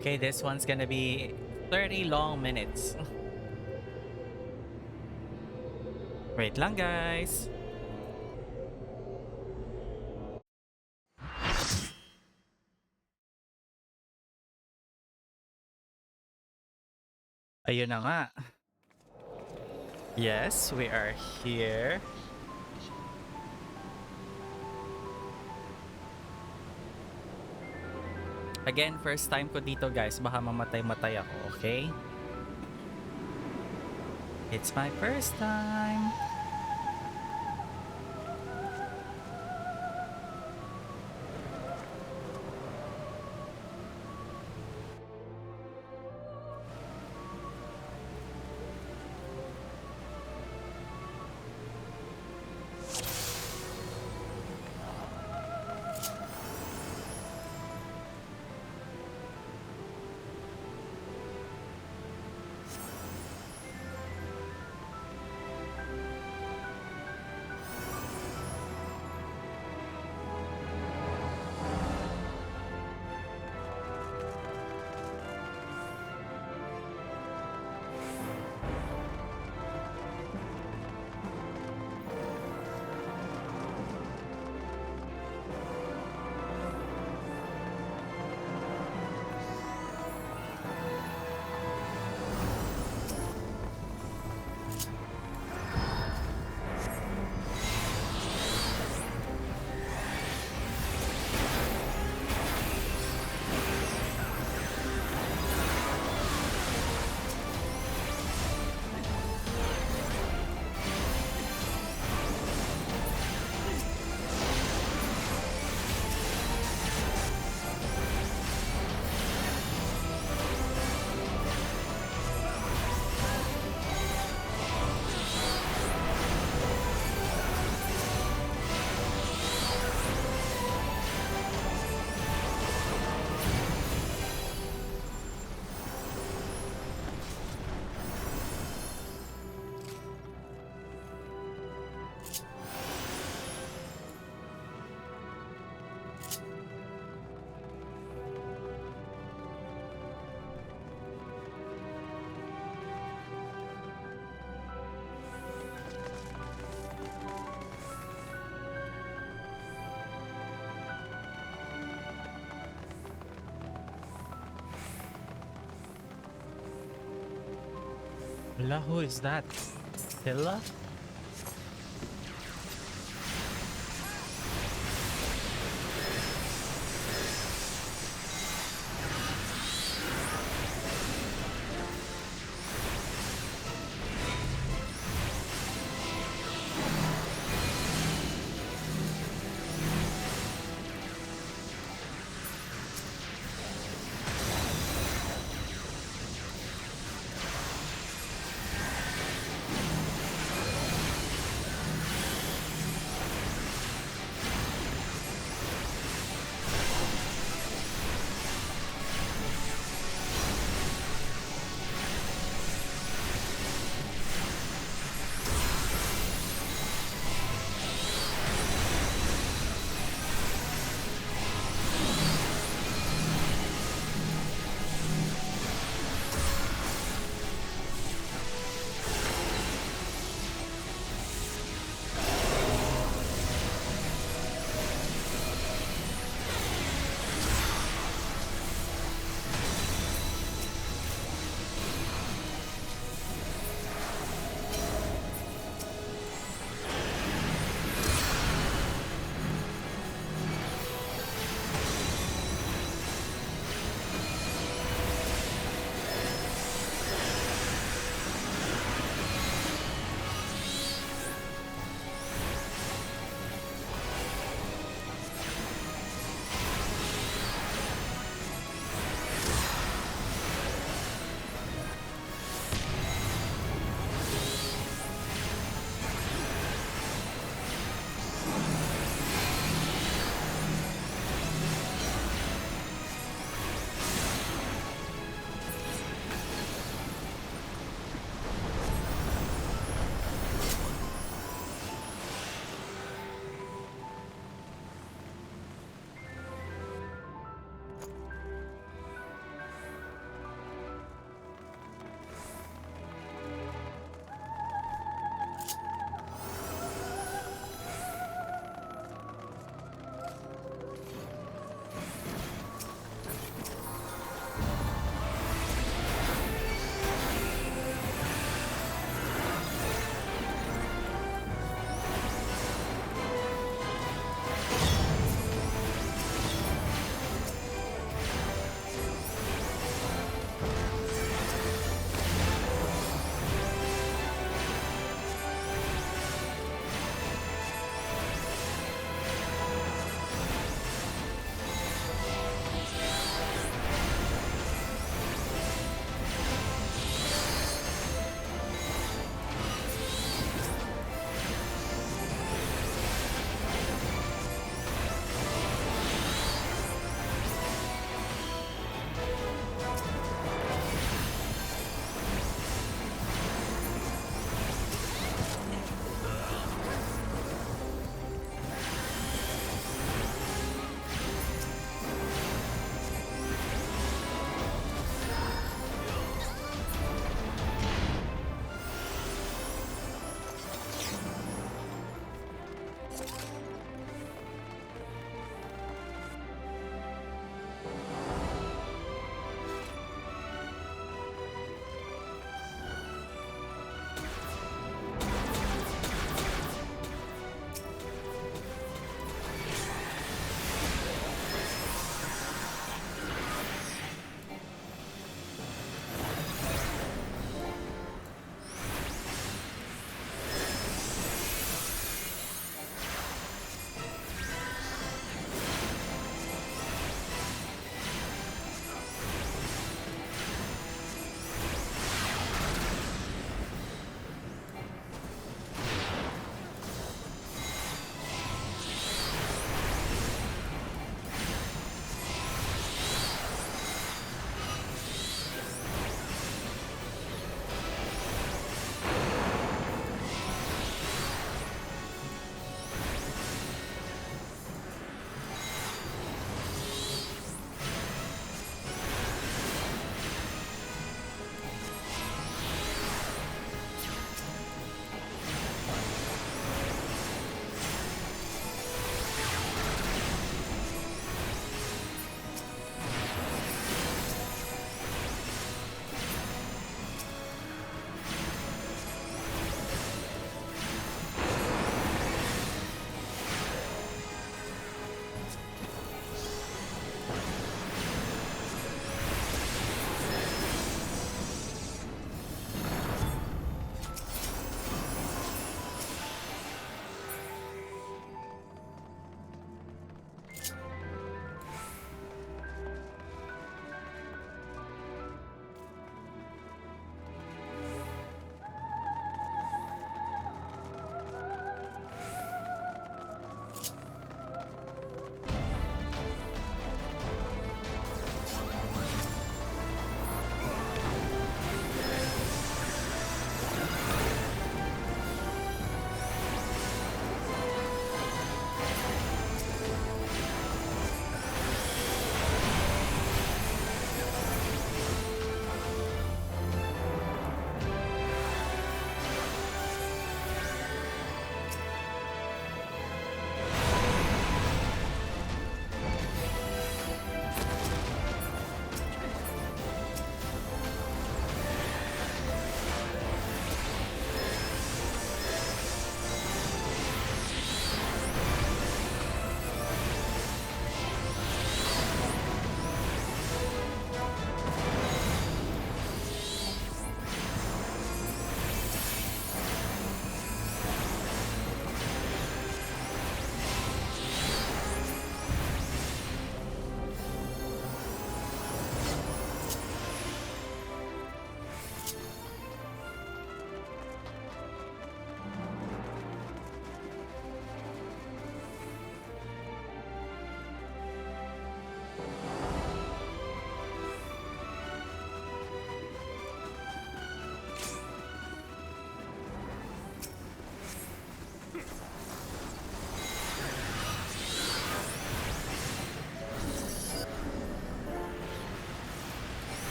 Okay, this one's gonna be 30 long minutes. Wait lang, guys. Ayun na nga. Yes, we are here. Again, first time ko dito, guys. Baka mamatay-matay ako, okay? It's my first time. Hala, who is that? Hilla?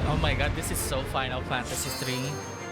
Oh my god, this is so Final Fantasy 3.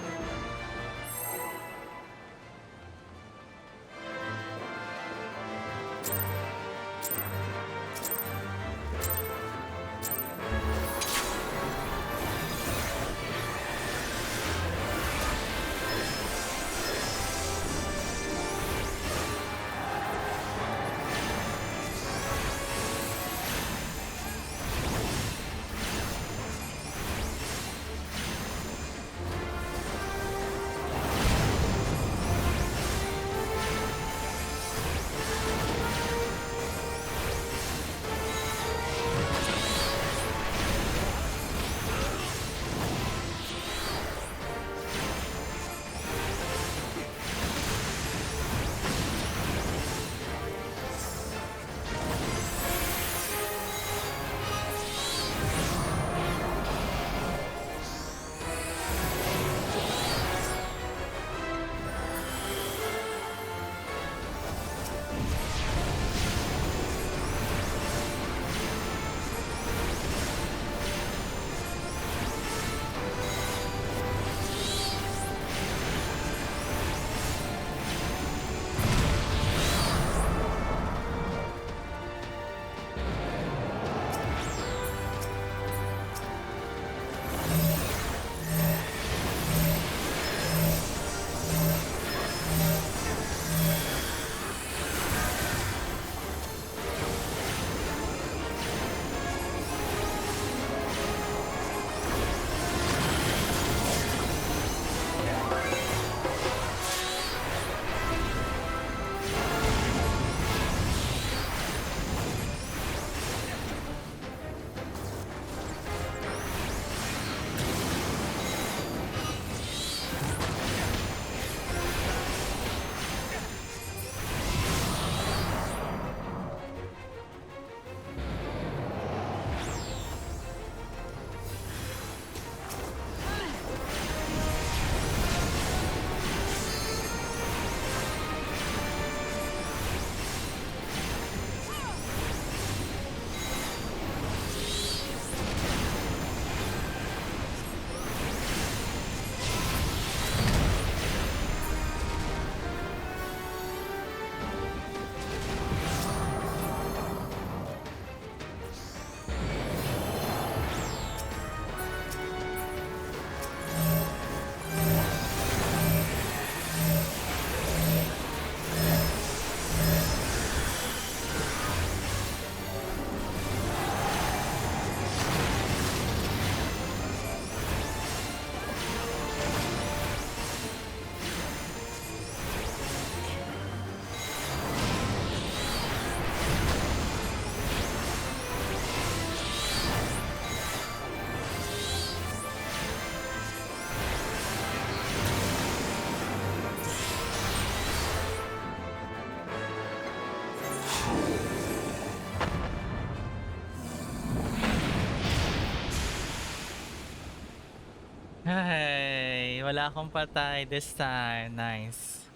Hey, wala akong patay this time. Nice.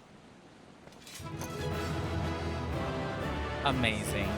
Amazing.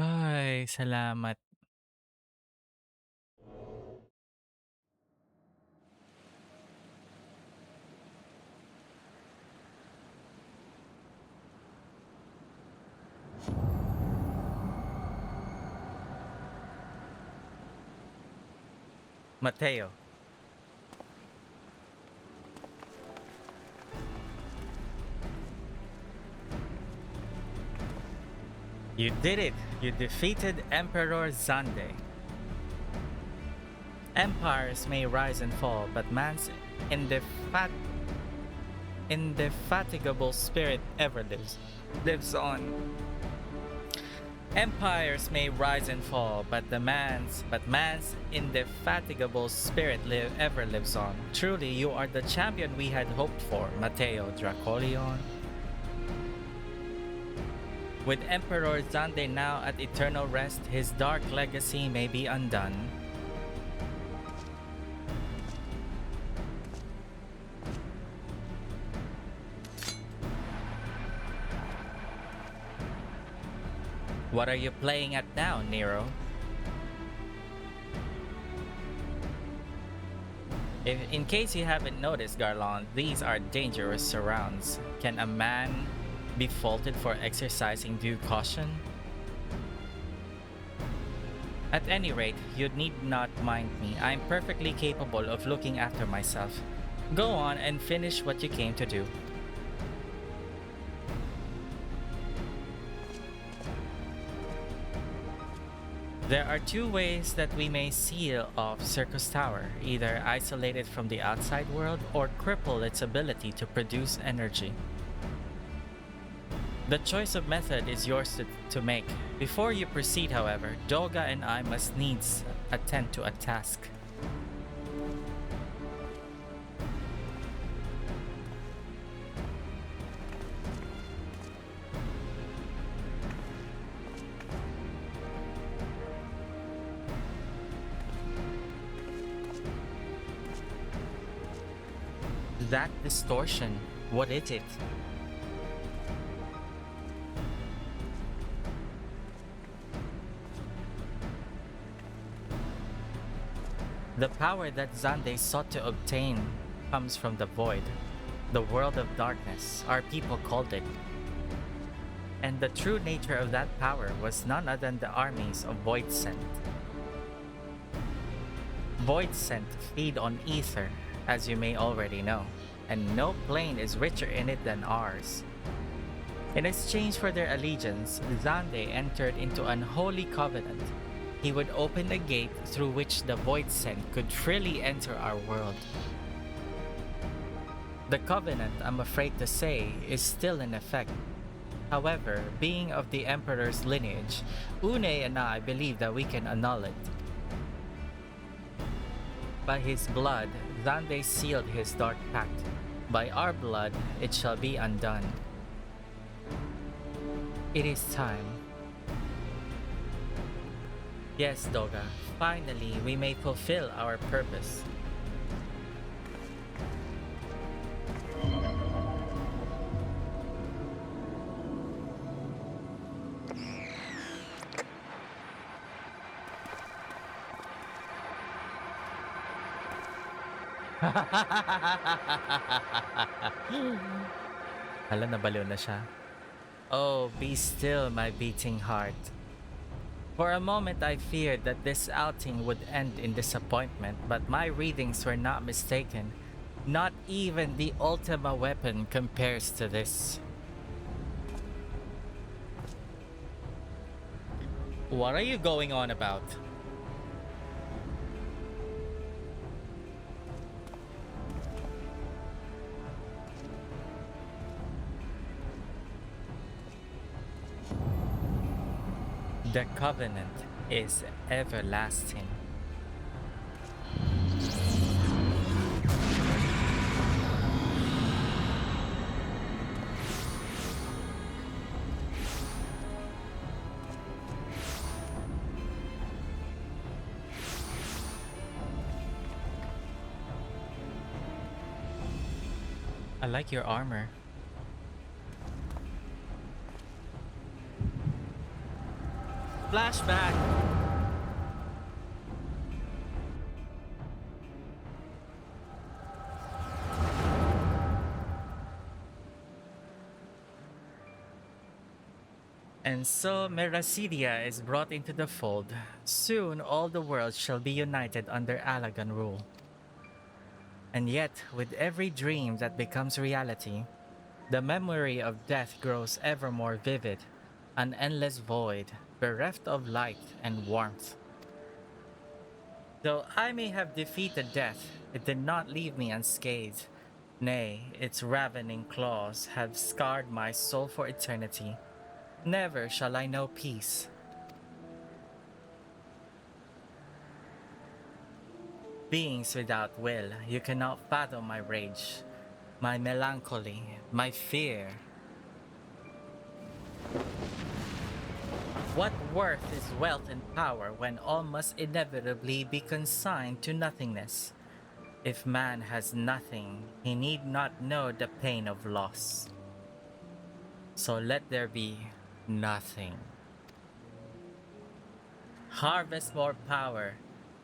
Ay, salamat. Mateo, you did it! You defeated Emperor Xande. Empires may rise and fall, but man's indefat- indefatigable spirit ever lives on. Empires may rise and fall, but man's indefatigable spirit ever lives on. Truly, you are the champion we had hoped for, Matteo Dracolion. With Emperor Xande now at eternal rest, his dark legacy may be undone. What are you playing at now, Nero? In case you haven't noticed, Garland, these are dangerous surrounds. Can a man be faulted for exercising due caution? At any rate, you need not mind me. I am perfectly capable of looking after myself. Go on and finish what you came to do. There are two ways that we may seal off Circus Tower, either isolate it from the outside world or cripple its ability to produce energy. The choice of method is yours to make. Before you proceed, however, Doga and I must needs attend to a task. That distortion, what is it? The power that Xande sought to obtain comes from the void, the world of darkness, our people called it. And the true nature of that power was none other than the armies of Voidsent. Voidsent feed on ether, as you may already know, and no plane is richer in it than ours. In exchange for their allegiance, Xande entered into an unholy covenant. He would open a gate through which the Voidsent could freely enter our world. The covenant, I'm afraid to say, is still in effect. However, being of the Emperor's lineage, Une and I believe that we can annul it. By his blood, Xande sealed his dark pact. By our blood, it shall be undone. It is time. Yes, Doga, finally we may fulfill our purpose. Hala, nabaliw na siya. Oh, be still, my beating heart. For a moment I feared that this outing would end in disappointment, but my readings were not mistaken. Not even the Ultima weapon compares to this. What are you going on about? The covenant is everlasting. I like your armor. Flashback! And so Meracidia is brought into the fold. Soon all the world shall be united under Allagan rule. And yet, with every dream that becomes reality, the memory of death grows ever more vivid, an endless void, bereft of light and warmth. Though I may have defeated death, it did not leave me unscathed. Nay, its ravening claws have scarred my soul for eternity. Never shall I know peace. Beings without will, you cannot fathom my rage, my melancholy, my fear. What worth is wealth and power when all must inevitably be consigned to nothingness? If man has nothing, he need not know the pain of loss. So let there be nothing. Harvest more power,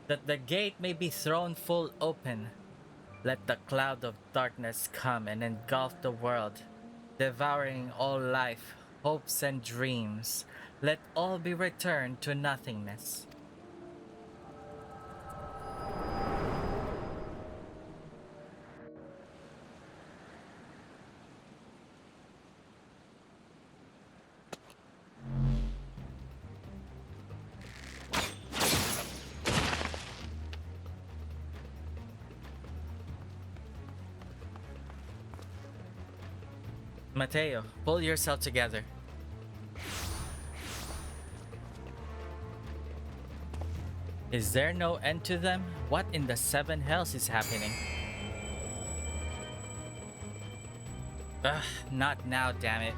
that the gate may be thrown full open. Let the cloud of darkness come and engulf the world, devouring all life, hopes and dreams. Let all be returned to nothingness. Mateo, pull yourself together. Is there no end to them? What in the seven hells is happening? Ugh, not now, damn it.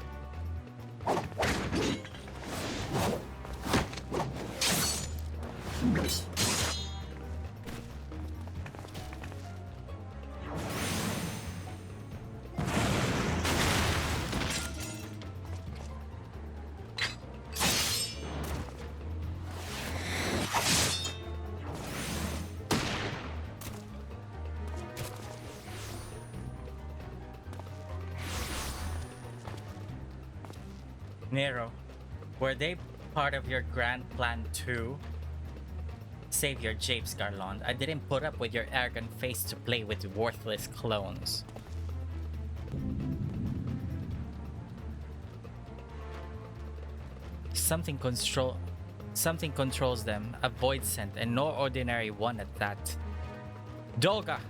Nero, were they part of your grand plan too? Save your japes, Garlond. I didn't put up with your arrogant face to play with worthless clones. Something controls them, a void scent, and no ordinary one at that. Dolga!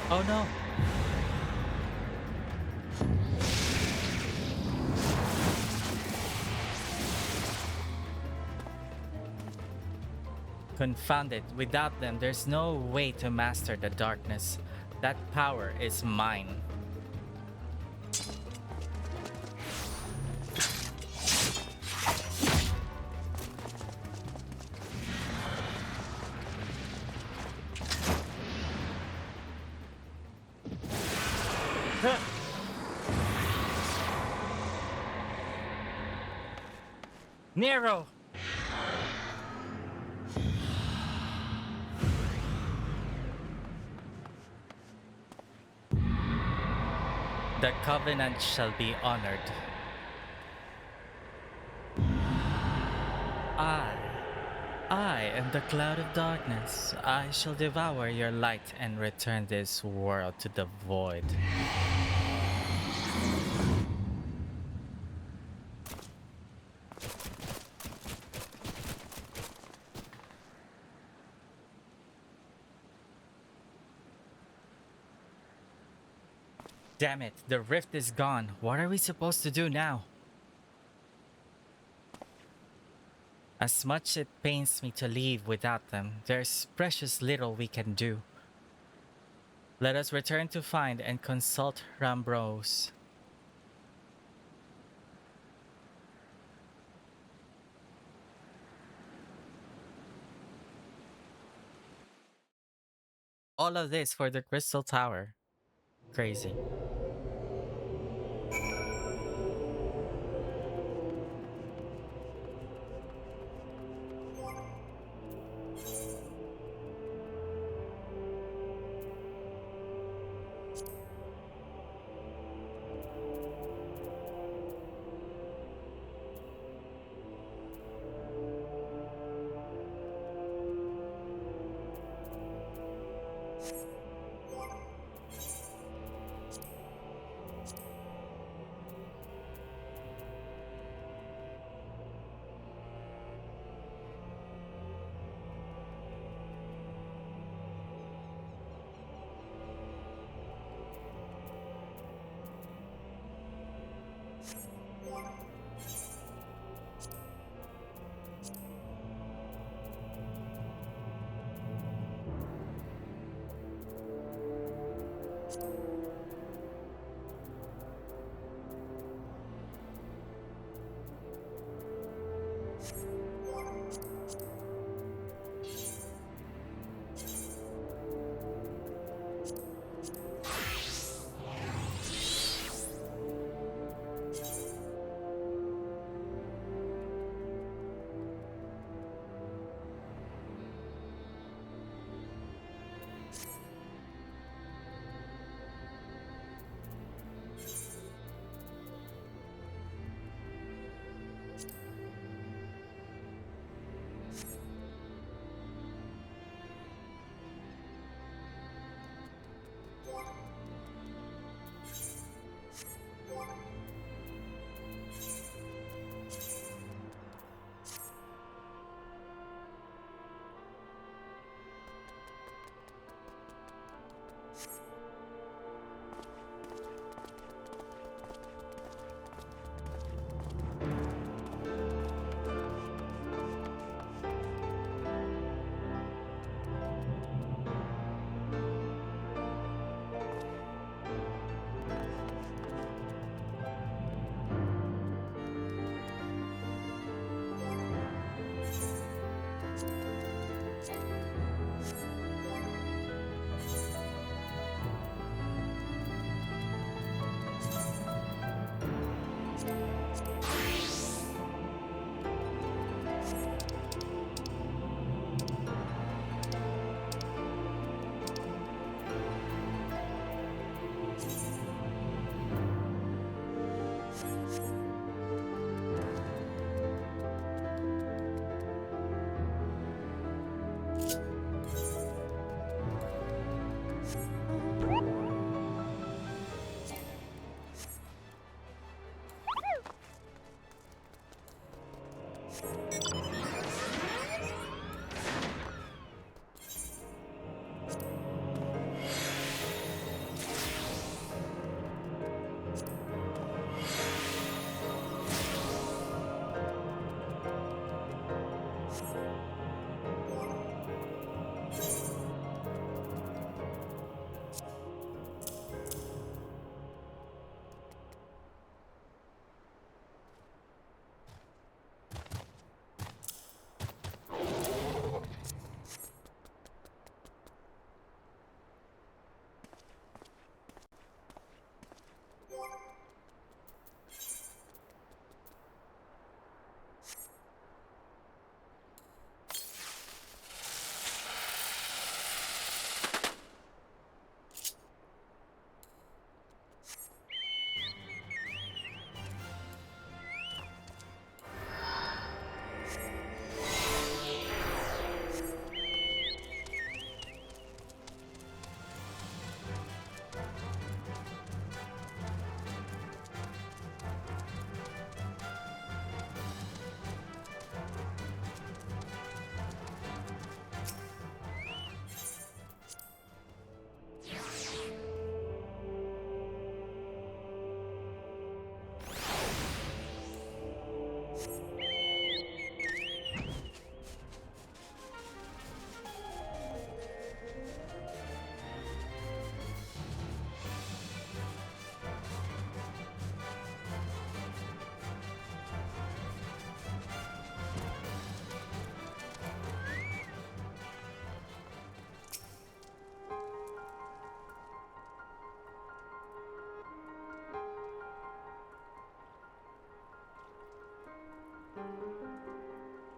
Oh no! Confound it, without them there's no way to master the darkness. That power is mine. Nero! The covenant shall be honored. I am the cloud of darkness. I shall devour your light and return this world to the void. Damn it, the rift is gone. What are we supposed to do now? As much it pains me to leave without them, there's precious little we can do. Let us return to find and consult Rambros. All of this for the Crystal Tower. Crazy.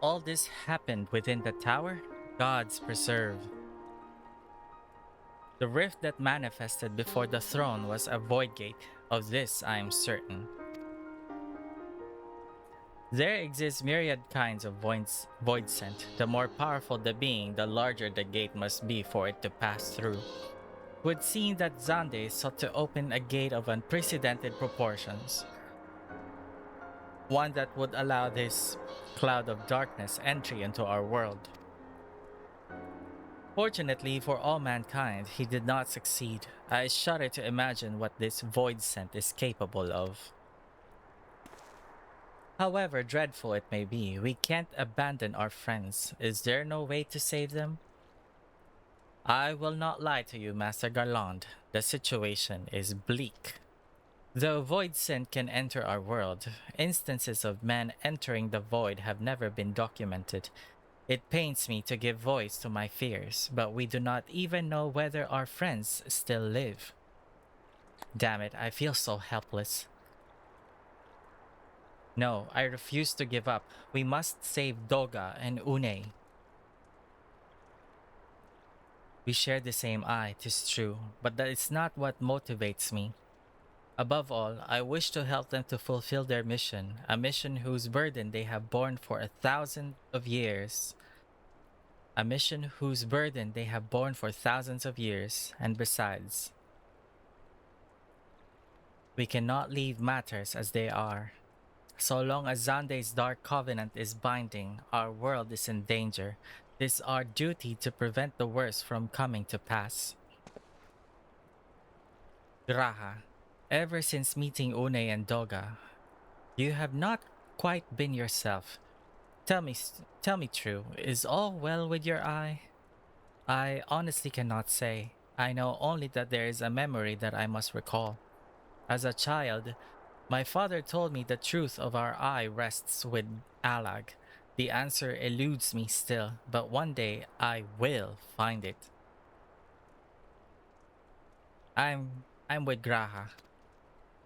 All this happened within the tower? Gods preserve. The rift that manifested before the throne was a void gate. Of this I am certain. There exist myriad kinds of void scent. The more powerful the being, the larger the gate must be for it to pass through. It would seem that Xande sought to open a gate of unprecedented proportions, one that would allow this cloud of darkness entry into our world. Fortunately for all mankind, he did not succeed. I shudder to imagine what this void scent is capable of. However dreadful it may be, we can't abandon our friends. Is there no way to save them? I will not lie to you, Master Garland. The situation is bleak. Though void scent can enter our world, instances of men entering the void have never been documented. It pains me to give voice to my fears, but we do not even know whether our friends still live. Damn it, I feel so helpless. No, I refuse to give up. We must save Doga and Une. We share the same eye, 'tis true, but that is not what motivates me. Above all, I wish to help them to fulfill their mission, a mission whose burden they have borne for 1,000 of years. A mission whose burden they have borne for thousands of years, and besides, we cannot leave matters as they are. So long as Xande's dark covenant is binding, our world is in danger. It is our duty to prevent the worst from coming to pass. Graha, ever since meeting Une and Doga, you have not quite been yourself. Tell me true, is all well with your eye? I honestly cannot say. I know only that there is a memory that I must recall. As a child, my father told me the truth of our eye rests with Alag. The answer eludes me still, but one day I will find it. I'm with Graha.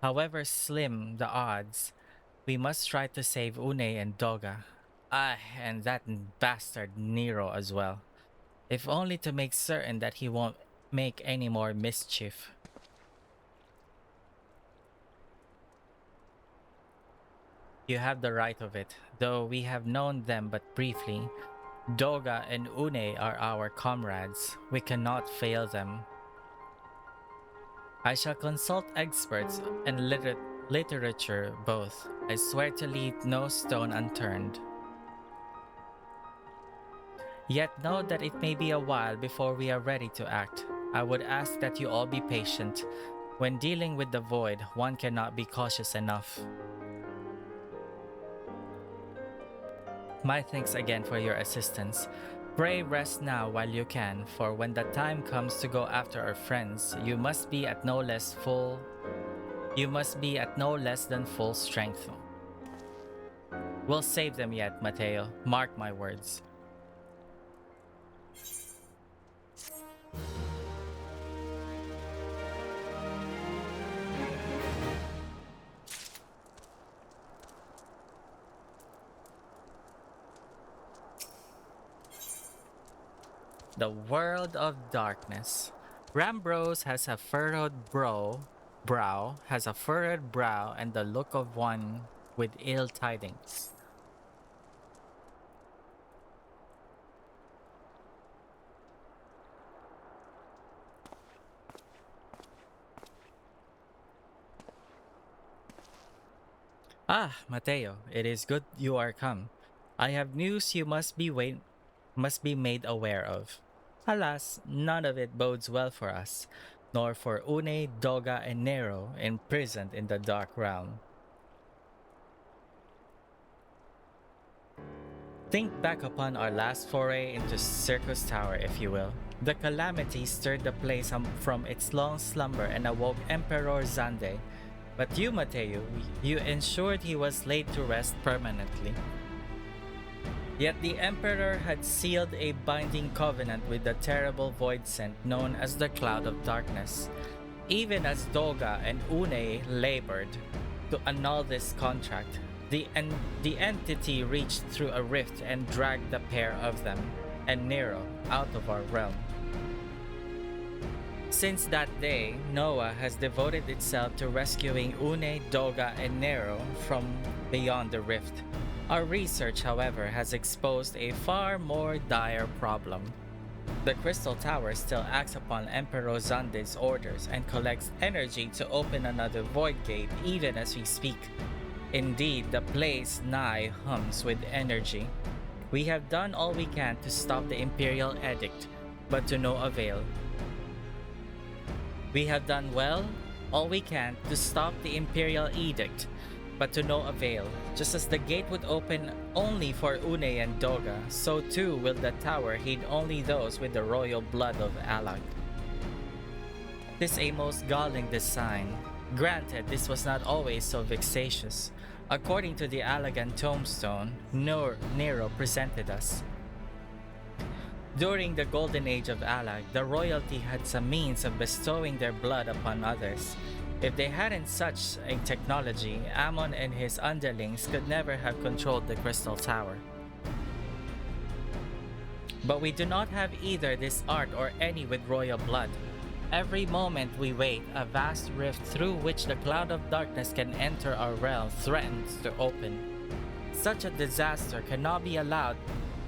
However slim the odds, We must try to save Une and Doga. Ah, and that bastard Nero as well. If only to make certain that he won't make any more mischief. You have the right of it, though we have known them but briefly. Doga and Une are our comrades. We cannot fail them. I shall consult experts and literature both. I swear to leave no stone unturned. Yet know that it may be a while before we are ready to act. I would ask that you all be patient. When dealing with the void, one cannot be cautious enough. My thanks again for your assistance. Pray rest now while you can, for when the time comes to go after our friends, you must be at no less than full strength. We'll save them yet, Matteo. Mark my words. The world of darkness. Rambros has a furrowed brow, and the look of one with ill tidings. Ah, Matteo, it is good you are come. I have news you must be made aware of. Alas, none of it bodes well for us, nor for Une, Doga, and Nero imprisoned in the dark realm. Think back upon our last foray into Circus Tower, if you will. The calamity stirred the place from its long slumber and awoke Emperor Xande. But you, Matteo, you ensured he was laid to rest permanently. Yet the Emperor had sealed a binding covenant with the terrible void sent known as the Cloud of Darkness. Even as Doga and Une labored to annul this contract, the entity reached through a rift and dragged the pair of them, and Nero, out of our realm. Since that day, Noah has devoted itself to rescuing Une, Doga, and Nero from beyond the rift. Our research, however, has exposed a far more dire problem. The Crystal Tower still acts upon Emperor Xande's orders and collects energy to open another void gate even as we speak. Indeed, the place nigh hums with energy. We have done all we can to stop the Imperial Edict, but to no avail. We have done all we can to stop the Imperial Edict, but to no avail. Just as the gate would open only for Une and Doga, so too will the tower heed only those with the royal blood of Alag. 'Tis a most galling design. Granted, this was not always so vexatious. According to the Alagan tombstone Nero presented us, during the golden age of Alag, the royalty had some means of bestowing their blood upon others. If they hadn't such a technology, Amon and his underlings could never have controlled the Crystal Tower. But we do not have either this art or any with royal blood. Every moment we wait, a vast rift through which the Cloud of Darkness can enter our realm threatens to open. Such a disaster cannot be allowed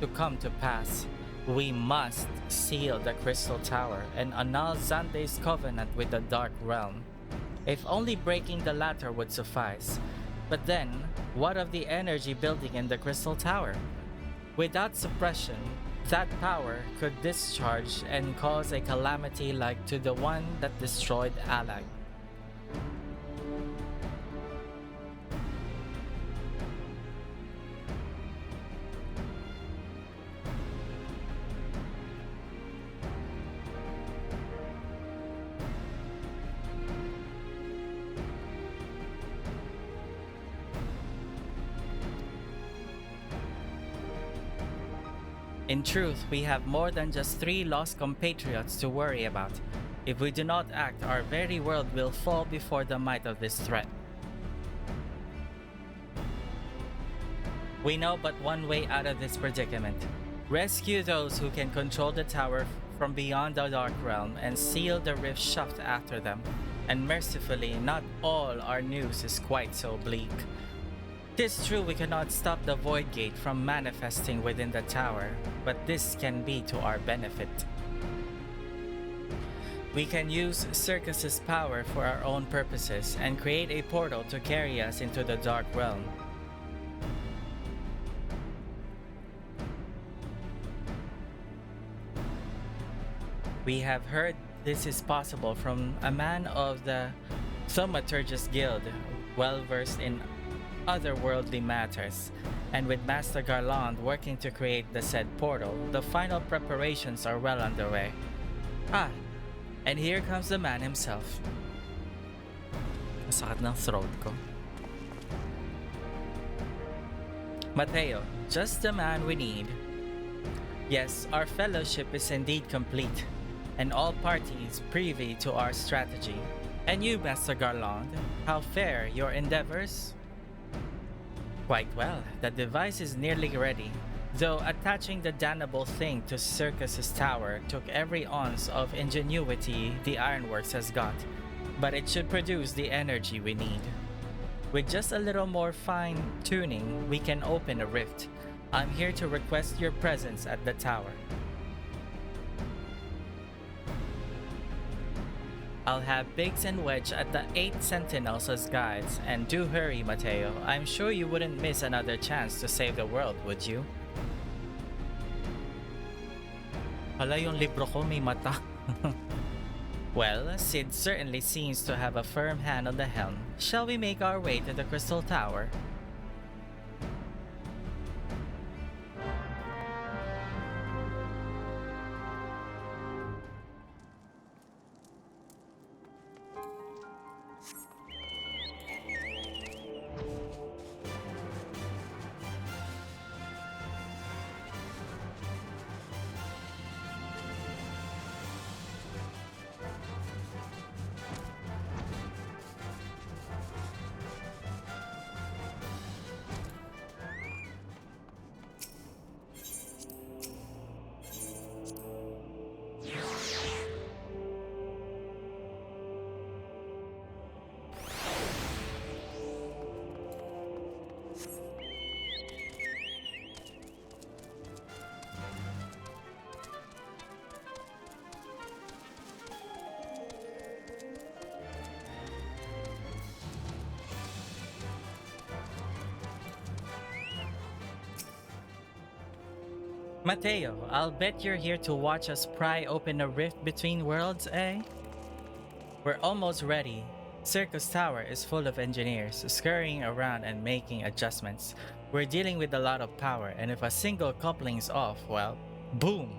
to come to pass. We must seal the Crystal Tower and annul Xande's covenant with the Dark Realm. If only breaking the latter would suffice. But then, what of the energy building in the Crystal Tower? Without suppression, that power could discharge and cause a calamity like to the one that destroyed Alag. In truth, we have more than just 3 lost compatriots to worry about. If we do not act, our very world will fall before the might of this threat. We know but one way out of this predicament. Rescue those who can control the tower from beyond the Dark Realm and seal the rift shut after them. And mercifully, not all our news is quite so bleak. 'Tis true we cannot stop the Void Gate from manifesting within the tower, but this can be to our benefit. We can use Circus's power for our own purposes and create a portal to carry us into the Dark Realm. We have heard this is possible from a man of the Thaumaturgus Guild, well versed in otherworldly matters, and with Master Garland working to create the said portal, the final preparations are well underway. Ah, and here comes the man himself. Masakit ng throat ko. Mateo, just the man we need. Yes, our fellowship is indeed complete, and all parties privy to our strategy. And you, Master Garland, how fare your endeavors? Quite well. The device is nearly ready, though attaching the damnable thing to Circus's tower took every ounce of ingenuity the Ironworks has got, but it should produce the energy we need. With just a little more fine-tuning, we can open a rift. I'm here to request your presence at the tower. I'll have Biggs and Wedge at the 8 Sentinels as guides, and do hurry, Mateo. I'm sure you wouldn't miss another chance to save the world, would you? Hala, yung libro ko may mata. Well, Sid certainly seems to have a firm hand on the helm. Shall we make our way to the Crystal Tower? Mateo, I'll bet you're here to watch us pry open a rift between worlds, eh? We're almost ready. Circus Tower is full of engineers, scurrying around and making adjustments. We're dealing with a lot of power, and if a single coupling's off, well, boom!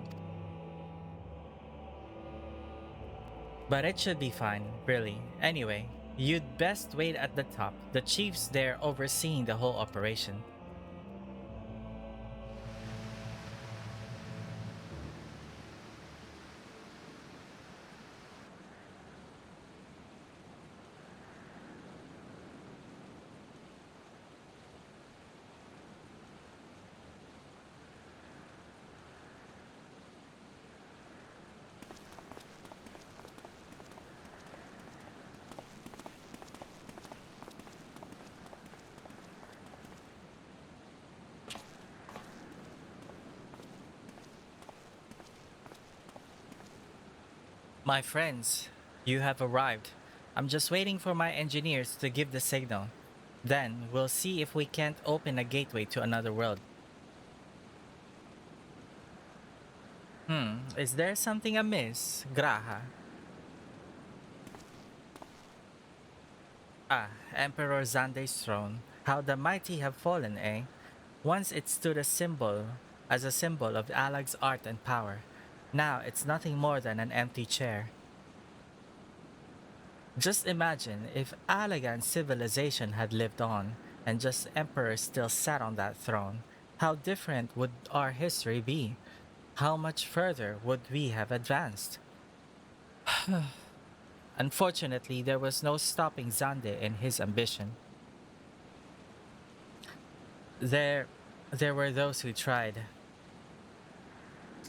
But it should be fine, really. Anyway, you'd best wait at the top. The chief's there overseeing the whole operation. My friends, you have arrived. I'm just waiting for my engineers to give the signal. Then, we'll see if we can't open a gateway to another world. Is there something amiss, Graha? Ah, Emperor Xande's throne. How the mighty have fallen, eh? Once it stood as a symbol of Alag's art and power. Now it's nothing more than an empty chair. Just imagine if Alagan civilization had lived on, and just emperors still sat on that throne. How different would our history be? How much further would we have advanced? Unfortunately, there was no stopping Xande in his ambition. There There were those who tried.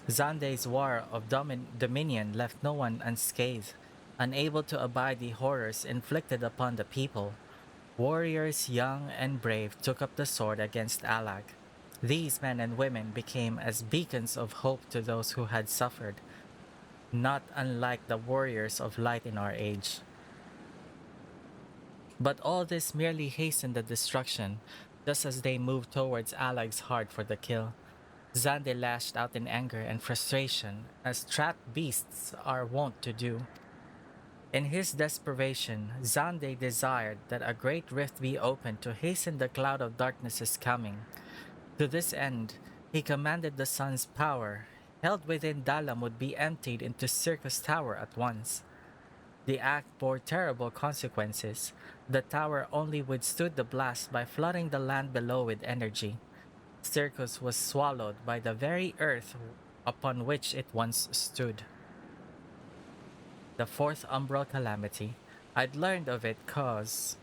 Xande's war of dominion left no one unscathed. Unable to abide the horrors inflicted upon the people, warriors young and brave took up the sword against Alag. These men and women became as beacons of hope to those who had suffered, not unlike the warriors of light in our age. But all this merely hastened the destruction, just as they moved towards Alag's heart for the kill. Xande lashed out in anger and frustration, as trapped beasts are wont to do. In his desperation, Xande desired that a great rift be opened to hasten the cloud of darkness's coming. To this end, he commanded the sun's power, held within Dalam, would be emptied into Circus Tower at once. The act bore terrible consequences. The tower only withstood the blast by flooding the land below with energy. Circus was swallowed by the very earth upon which it once stood. The fourth umbral calamity. I've learned of its cause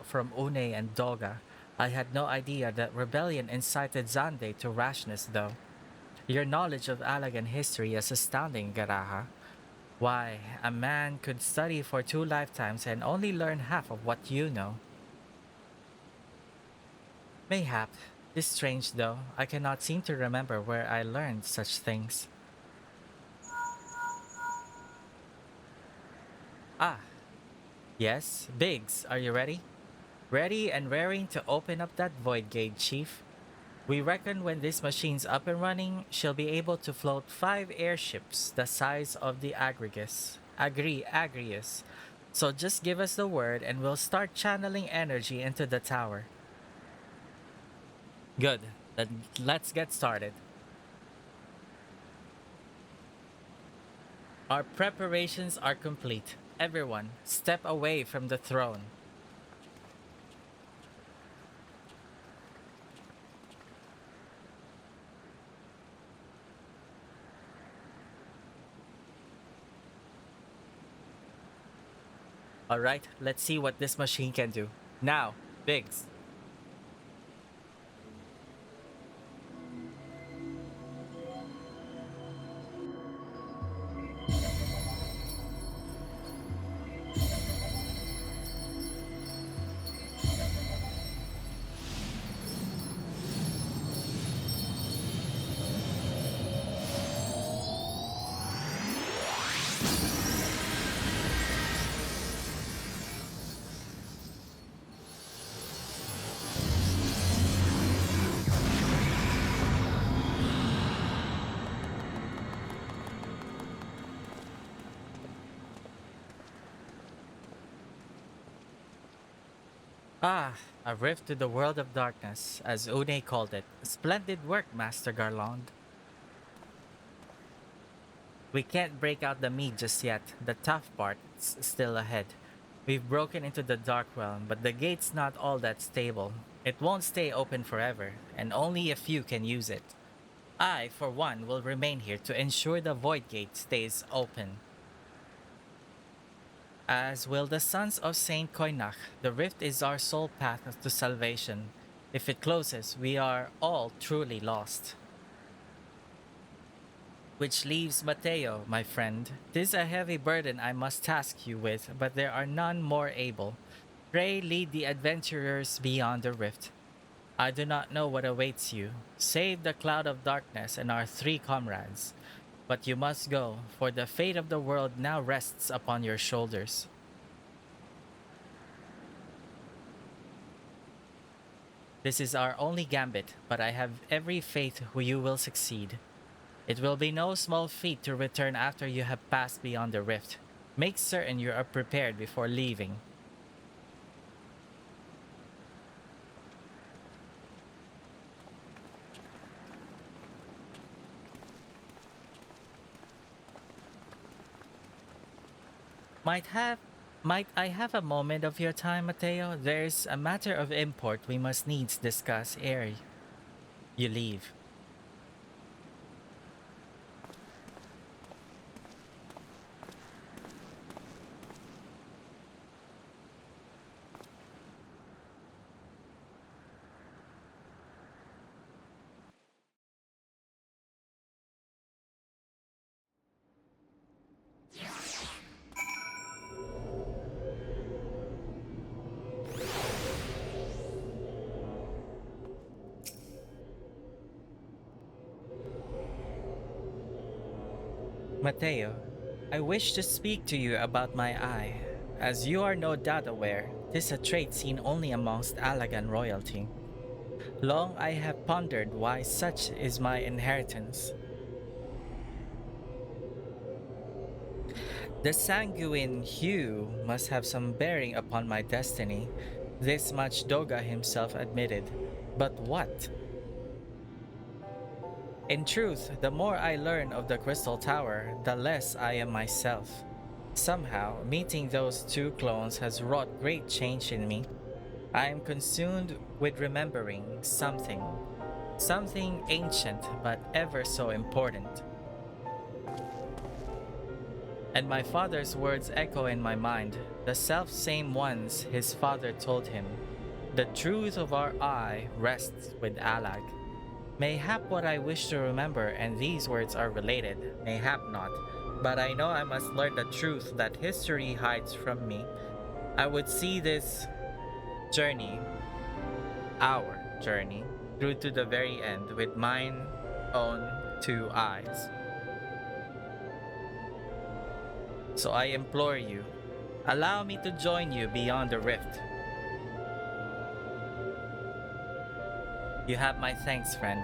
from Une and Doga. I had no idea that rebellion incited Xande to rashness, though. Your knowledge of Alagan history is astounding, Garaha. Why, a man could study for 2 lifetimes and only learn half of what you know. Mayhap. 'Tis strange, though. I cannot seem to remember where I learned such things. Ah, yes, Biggs, are you ready? Ready and raring to open up that void gate, Chief. We reckon when this machine's up and running, she'll be able to float 5 airships the size of the Agrius. So just give us the word and we'll start channeling energy into the tower. Good. Then let's get started. Our preparations are complete. Everyone, step away from the throne. Alright, let's see what this machine can do. Now, Biggs. Ah, a rift to the world of darkness, as Une called it. Splendid work, Master Garland. We can't break out the meat just yet. The tough part's still ahead. We've broken into the Dark Realm, but the gate's not all that stable. It won't stay open forever, and only a few can use it. I, for one, will remain here to ensure the Void Gate stays open. As will the sons of Saint Koinach, the rift is our sole path to salvation. If it closes, we are all truly lost. Which leaves Mateo, my friend. 'Tis a heavy burden I must task you with, but there are none more able. Pray lead the adventurers beyond the rift. I do not know what awaits you. Save the cloud of darkness and our 3 comrades. But you must go, for the fate of the world now rests upon your shoulders. This is our only gambit, but I have every faith you will succeed. It will be no small feat to return after you have passed beyond the rift. Make certain you are prepared before leaving. Might I have a moment of your time, Mateo? There's a matter of import we must needs discuss ere you leave. Mateo, I wish to speak to you about my eye. As you are no doubt aware, this is a trait seen only amongst Alagan royalty. Long I have pondered why such is my inheritance. The sanguine hue must have some bearing upon my destiny. This much Doga himself admitted. But what? In truth, the more I learn of the Crystal Tower, the less I am myself. Somehow, meeting those two clones has wrought great change in me. I am consumed with remembering something. Something ancient but ever so important. And my father's words echo in my mind, the self-same ones his father told him. The truth of our eye rests with Alag. Mayhap what I wish to remember and these words are related, mayhap not, but I know I must learn the truth that history hides from me. I would see this journey, our journey, through to the very end with mine own two eyes. So I implore you, allow me to join you beyond the rift. You have my thanks, friend.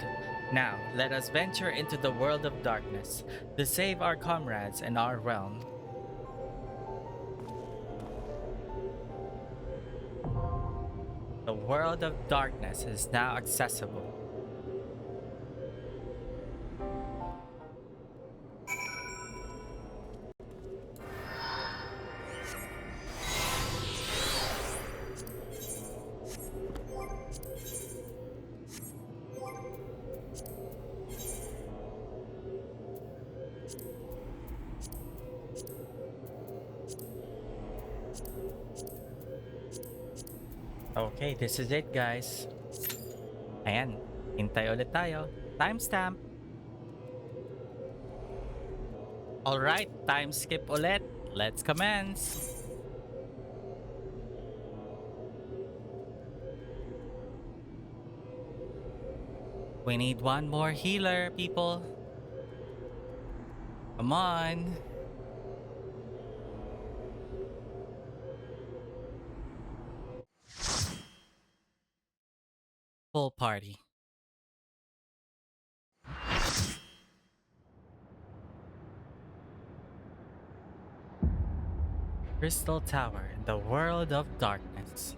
Now, let us venture into the world of darkness to save our comrades and our realm. The world of darkness is now accessible. Okay, this is it, guys. Ayan, hintay ulit tayo. Timestamp. Alright, time skip ulit. Let's commence. We need one more healer, people. Come on. Full party. Crystal Tower, the world of darkness.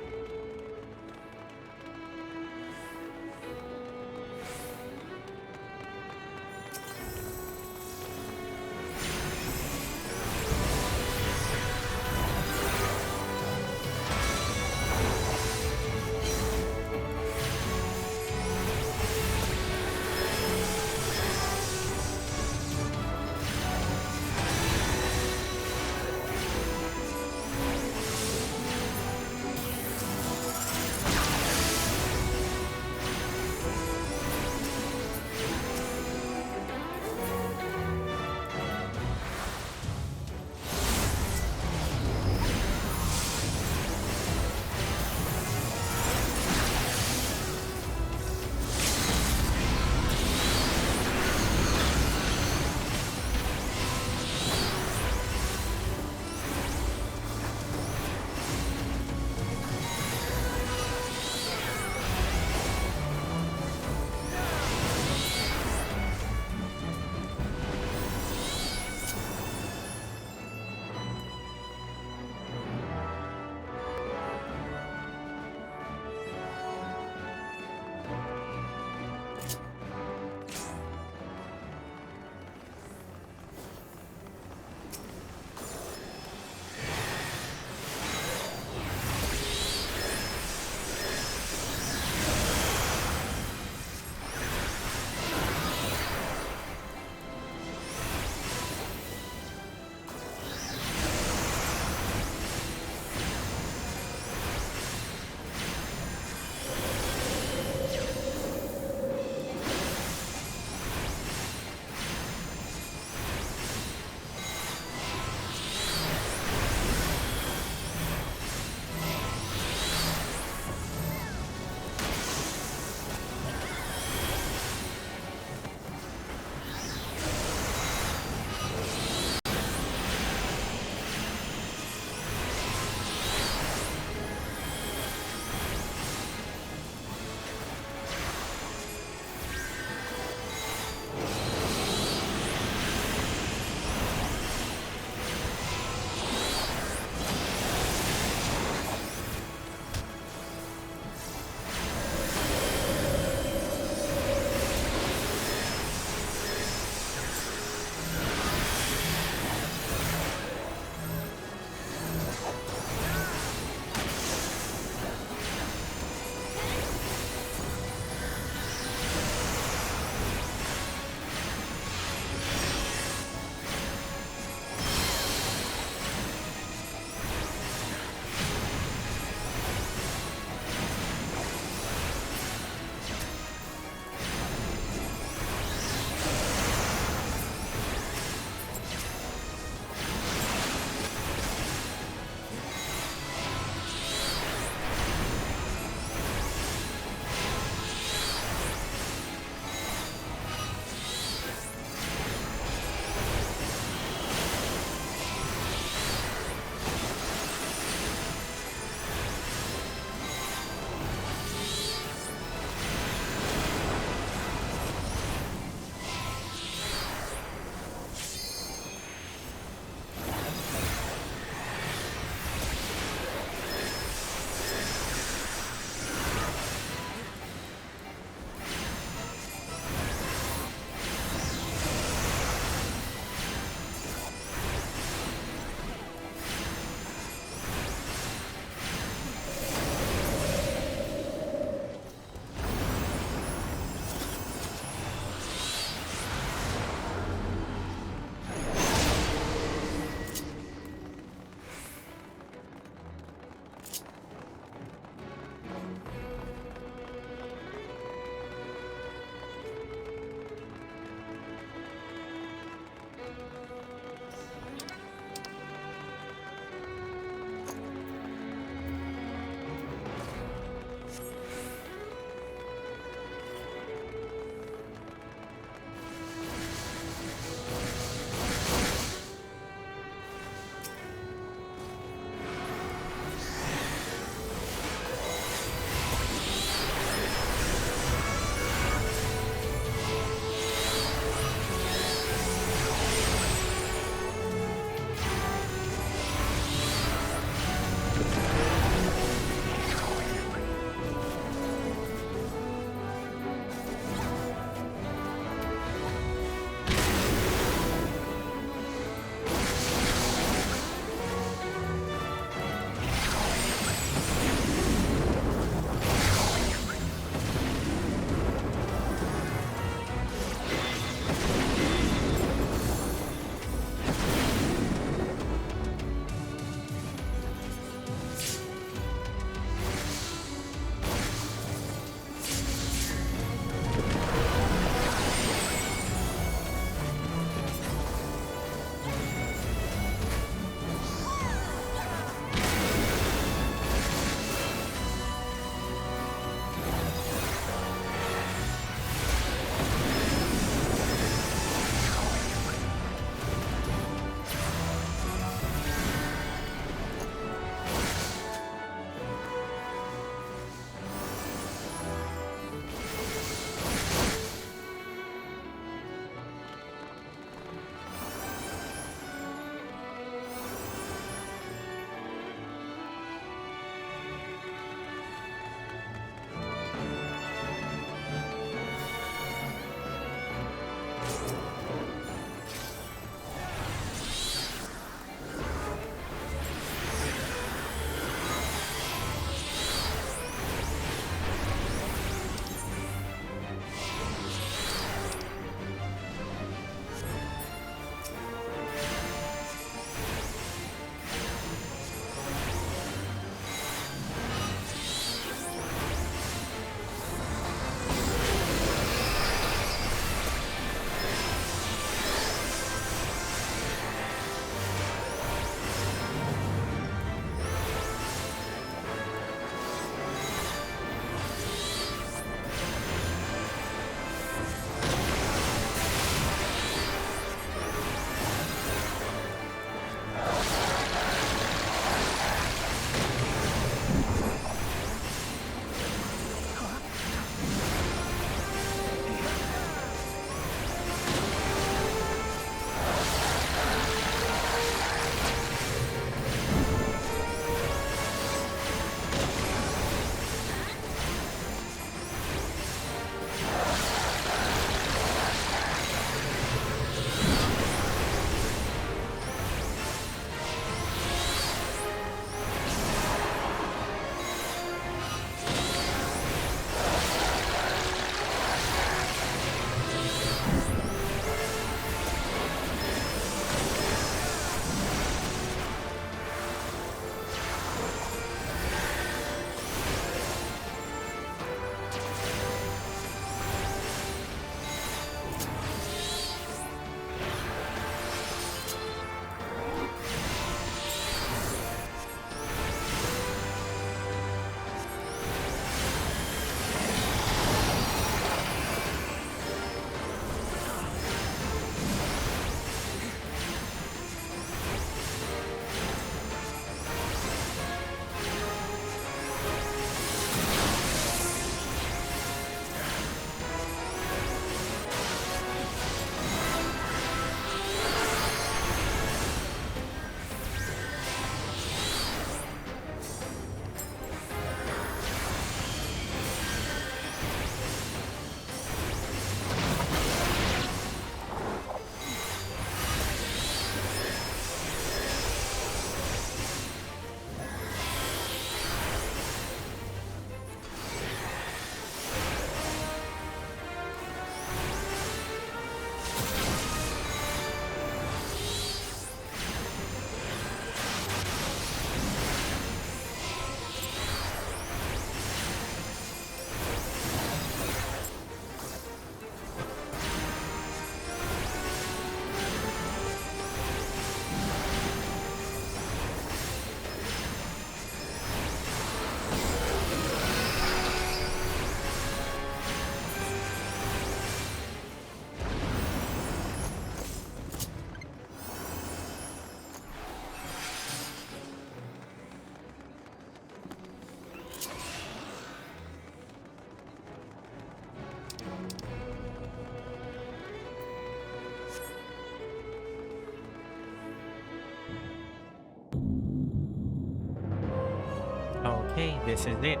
Okay, this is it.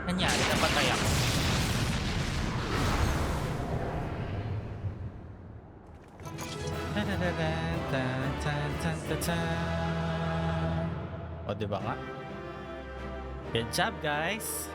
Nangyari, napatay ako. O, diba nga? Good job, guys!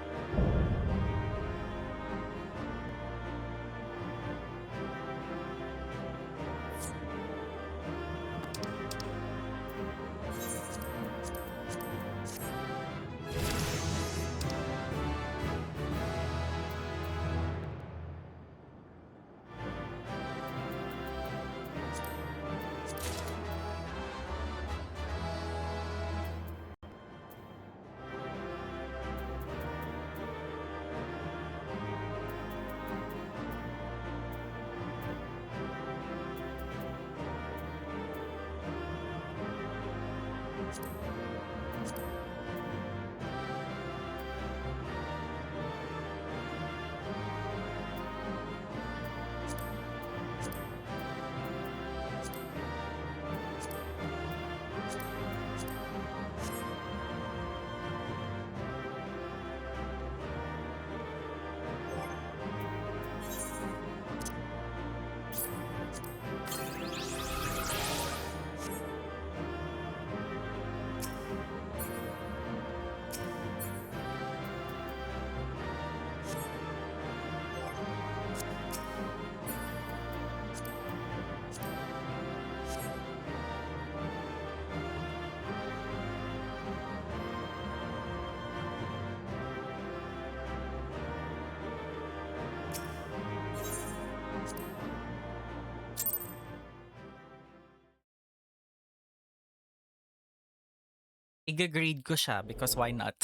Iga-grade ko siya because why not?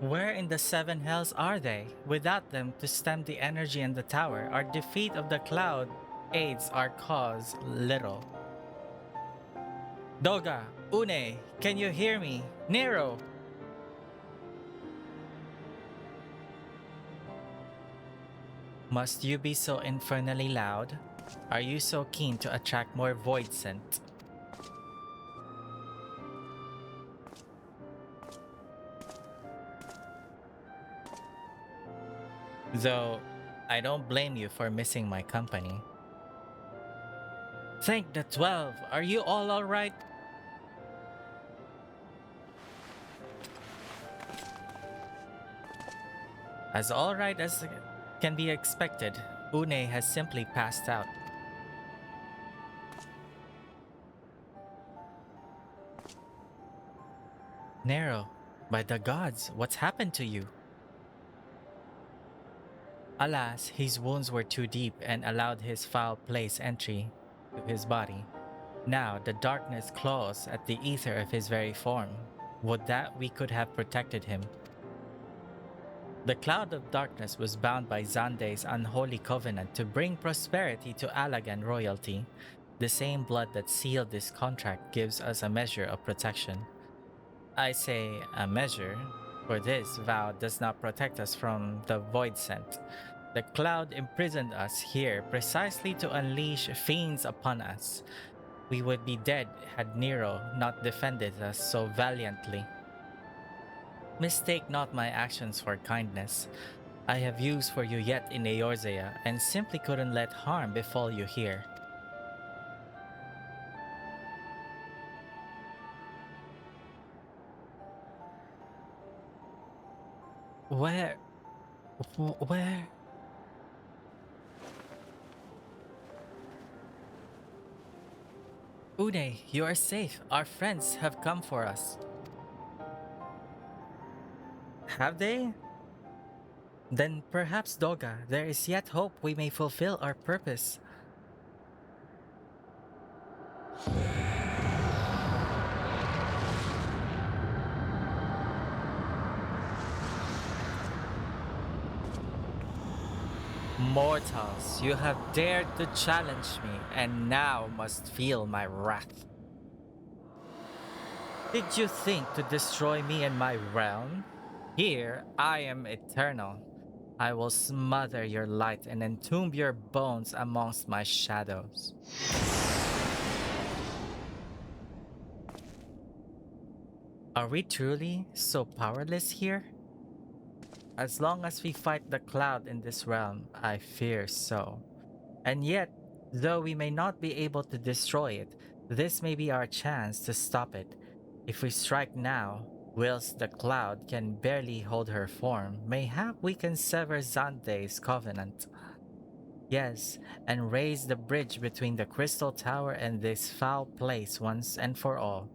Where in the seven hells are they? Without them to stem the energy in the tower, our defeat of the cloud aids our cause little. Doga, Une, can you hear me? Nero! Must you be so infernally loud? Are you so keen to attract more void scent? Though, I don't blame you for missing my company. Thank the 12. Are you all alright? As alright as can be expected, Une has simply passed out. Nero, by the gods, what's happened to you? Alas, his wounds were too deep and allowed his foul place entry to his body. Now the darkness claws at the ether of his very form. Would that we could have protected him. The cloud of darkness was bound by Xandei's unholy covenant to bring prosperity to Allagan royalty. The same blood that sealed this contract gives us a measure of protection. I say a measure, for this vow does not protect us from the void scent. The cloud imprisoned us here precisely to unleash fiends upon us. We would be dead had Nero not defended us so valiantly. Mistake not my actions for kindness. I have use for you yet in Eorzea, and simply couldn't let harm befall you here. Where? Where? Une, you are safe. Our friends have come for us. Have they? Then perhaps, Doga, there is yet hope we may fulfill our purpose. Mortals, you have dared to challenge me, and now must feel my wrath. Did you think to destroy me and my realm? Here, I am eternal. I will smother your light and entomb your bones amongst my shadows. Are we truly so powerless here? As long as we fight the cloud in this realm, I fear so. And yet, though we may not be able to destroy it, this may be our chance to stop it. If we strike now, whilst the cloud can barely hold her form, mayhap we can sever Xandei's covenant. Yes, and raise the bridge between the Crystal Tower and this foul place once and for all.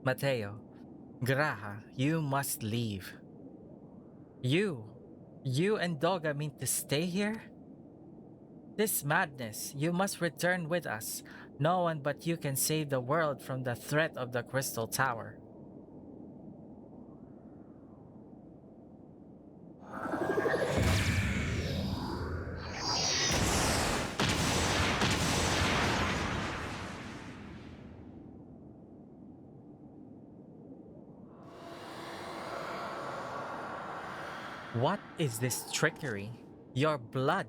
Matteo, Graha, you must leave. You and Doga mean to stay here? This madness, you must return with us. No one but you can save the world from the threat of the Crystal Tower. What is this trickery? Your blood.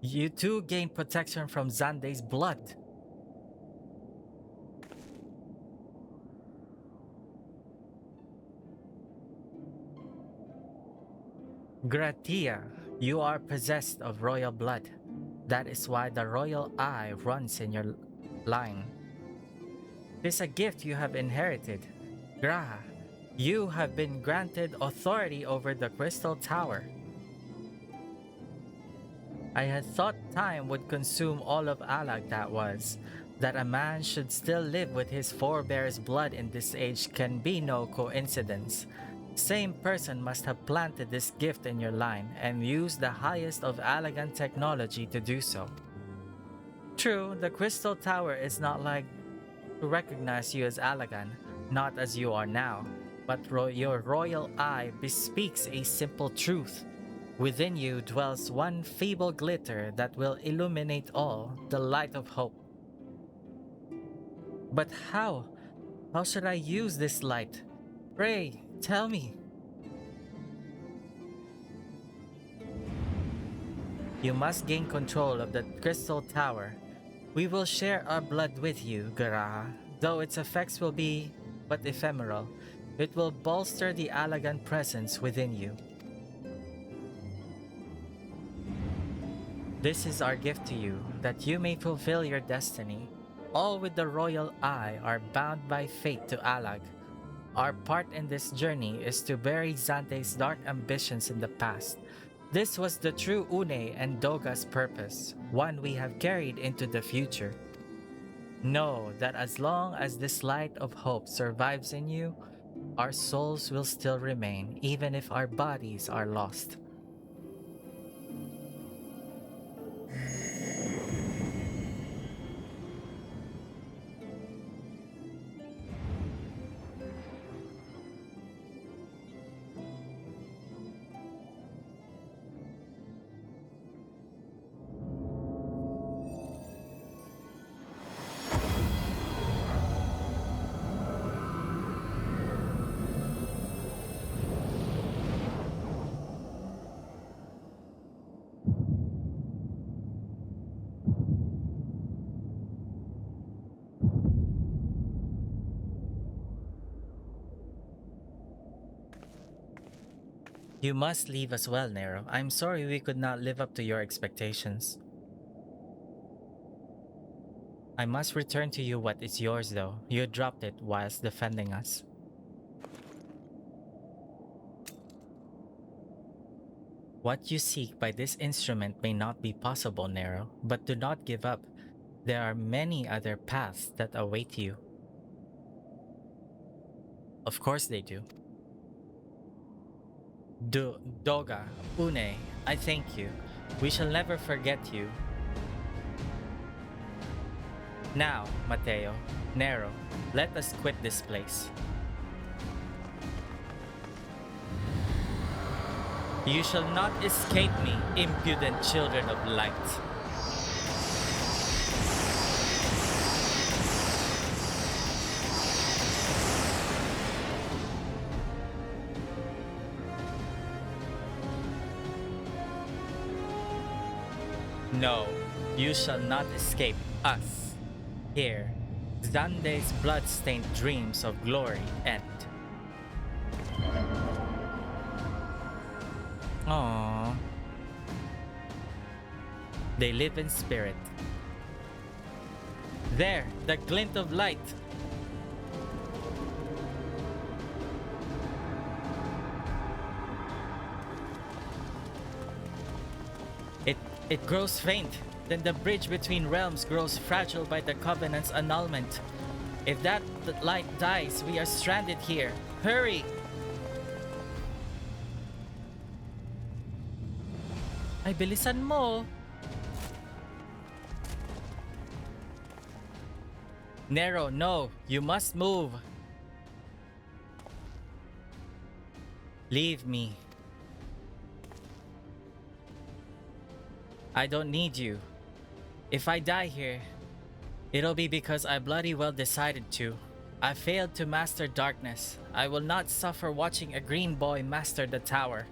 You too gain protection from Xandei's blood. Gratia, you are possessed of royal blood. That is why the royal eye runs in your line. It is a gift you have inherited. Graha, you have been granted authority over the Crystal Tower. I had thought time would consume all of Allag that a man should still live with his forebears' blood in this age can be no coincidence. Same person must have planted this gift in your line and used the highest of Allagan technology to do so. True, the Crystal Tower is not like to recognize you as Allagan, not as you are now. but your royal eye bespeaks a simple truth. Within you dwells one feeble glitter that will illuminate all, the light of hope. But how? How should I use this light? Pray, tell me. You must gain control of the Crystal Tower. We will share our blood with you, 𝙵𝙬𝙽, though its effects will be but ephemeral. It will bolster the Allagan presence within you. This is our gift to you, that you may fulfill your destiny. All with the royal eye are bound by fate to Allag. Our part in this journey is to bury Xande's dark ambitions in the past. This was the true Une and Doga's purpose, one we have carried into the future. Know that as long as this light of hope survives in you, our souls will still remain, even if our bodies are lost. You must leave as well, Nero. I'm sorry we could not live up to your expectations. I must return to you what is yours, though. You dropped it whilst defending us. What you seek by this instrument may not be possible, Nero, but do not give up. There are many other paths that await you. Of course they do. Doga, Une, I thank you. We shall never forget you. Now, Matteo, Nero, let us quit this place. You shall not escape me, impudent children of light. No, you shall not escape us. Here, Xande's blood-stained dreams of glory end. Aww. They live in spirit. There, the glint of light. It grows faint. Then the bridge between realms grows fragile by the Covenant's annulment. If that light dies, we are stranded here. Hurry! Ay, bilisan mo! Nero, no! You must move! Leave me. I don't need you. If I die here, it'll be because I bloody well decided to. I failed to master darkness. I will not suffer watching a green boy master the tower.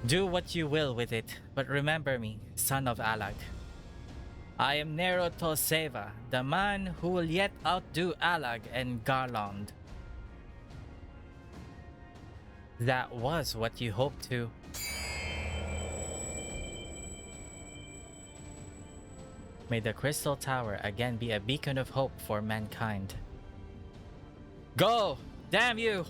Do what you will with it, but remember me, son of Allag. I am Nero Tol'Seva, the man who will yet outdo Allag and Garland. That was what you hoped to. May the Crystal Tower again be a beacon of hope for mankind. Go! Damn you!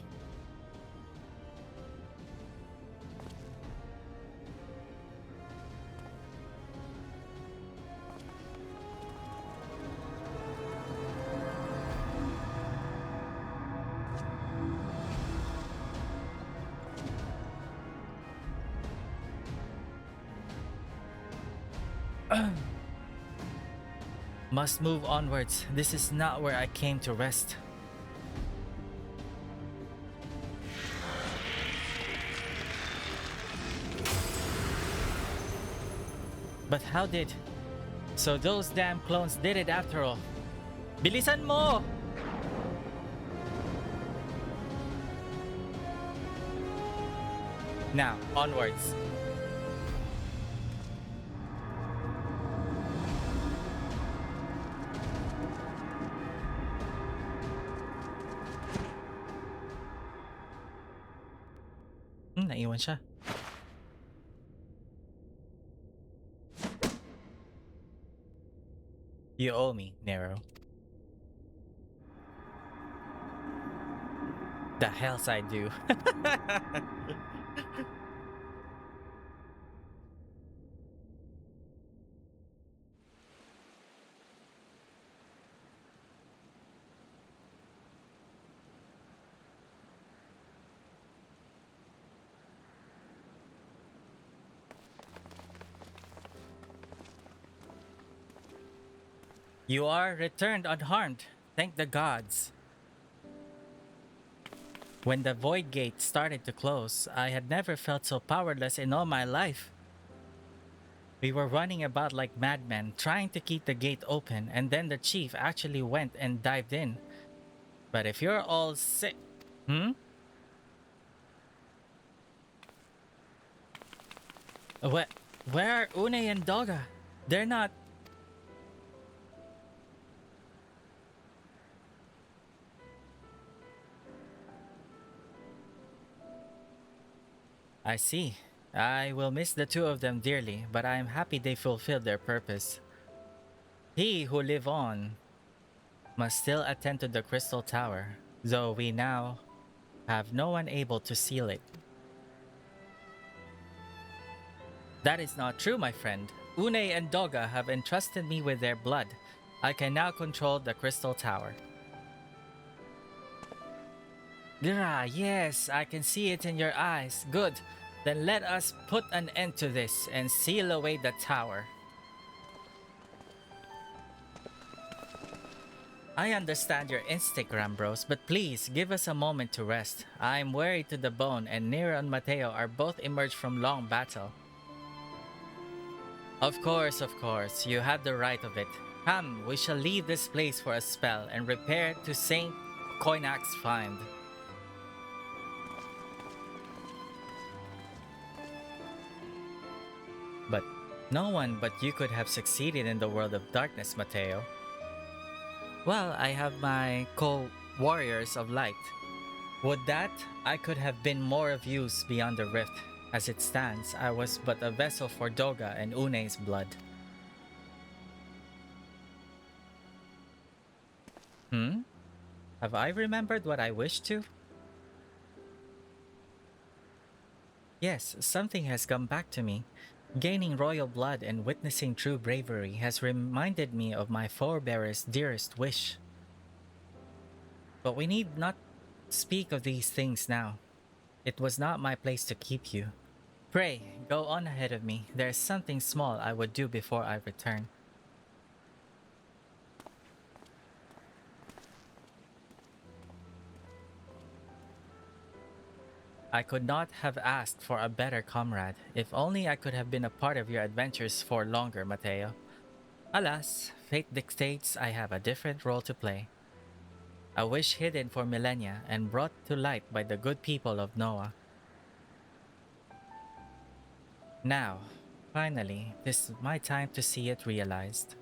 Must move onwards. This is not where I came to rest. But how did... So those damn clones did it after all. Bilisan mo! Now, onwards. Naiwan siya. You owe me, Nero. The hells I do. You are returned unharmed. Thank the gods. When the void gate started to close, I had never felt so powerless in all my life. We were running about like madmen, trying to keep the gate open, and then the chief actually went and dived in. But if you're all sick... Where are Une and Doga? They're not... I see. I will miss the two of them dearly, but I am happy they fulfilled their purpose. He who live on must still attend to the Crystal Tower, though we now have no one able to seal it. That is not true, my friend. Une and Doga have entrusted me with their blood. I can now control the Crystal Tower. Gra, yes, I can see it in your eyes. Good. Then let us put an end to this and seal away the tower. I understand your instinct, Rambros, but please give us a moment to rest. I am weary to the bone, and Nero and Matteo are both emerged from long battle. Of course, you have the right of it. Come, we shall leave this place for a spell and repair to Saint Koinak's find. But no one but you could have succeeded in the world of darkness, Matteo. Well, I have my co-warriors of light. Would that I could have been more of use beyond the rift. As it stands, I was but a vessel for Doga and Une's blood. Have I remembered what I wished to? Yes, something has come back to me. Gaining royal blood and witnessing true bravery has reminded me of my forebear's dearest wish. But we need not speak of these things now. It was not my place to keep you. Pray, go on ahead of me. There is something small I would do before I return. I could not have asked for a better comrade. If only I could have been a part of your adventures for longer, Matteo. Alas, fate dictates I have a different role to play. A wish hidden for millennia and brought to light by the good people of Noah. Now, finally, this is my time to see it realized.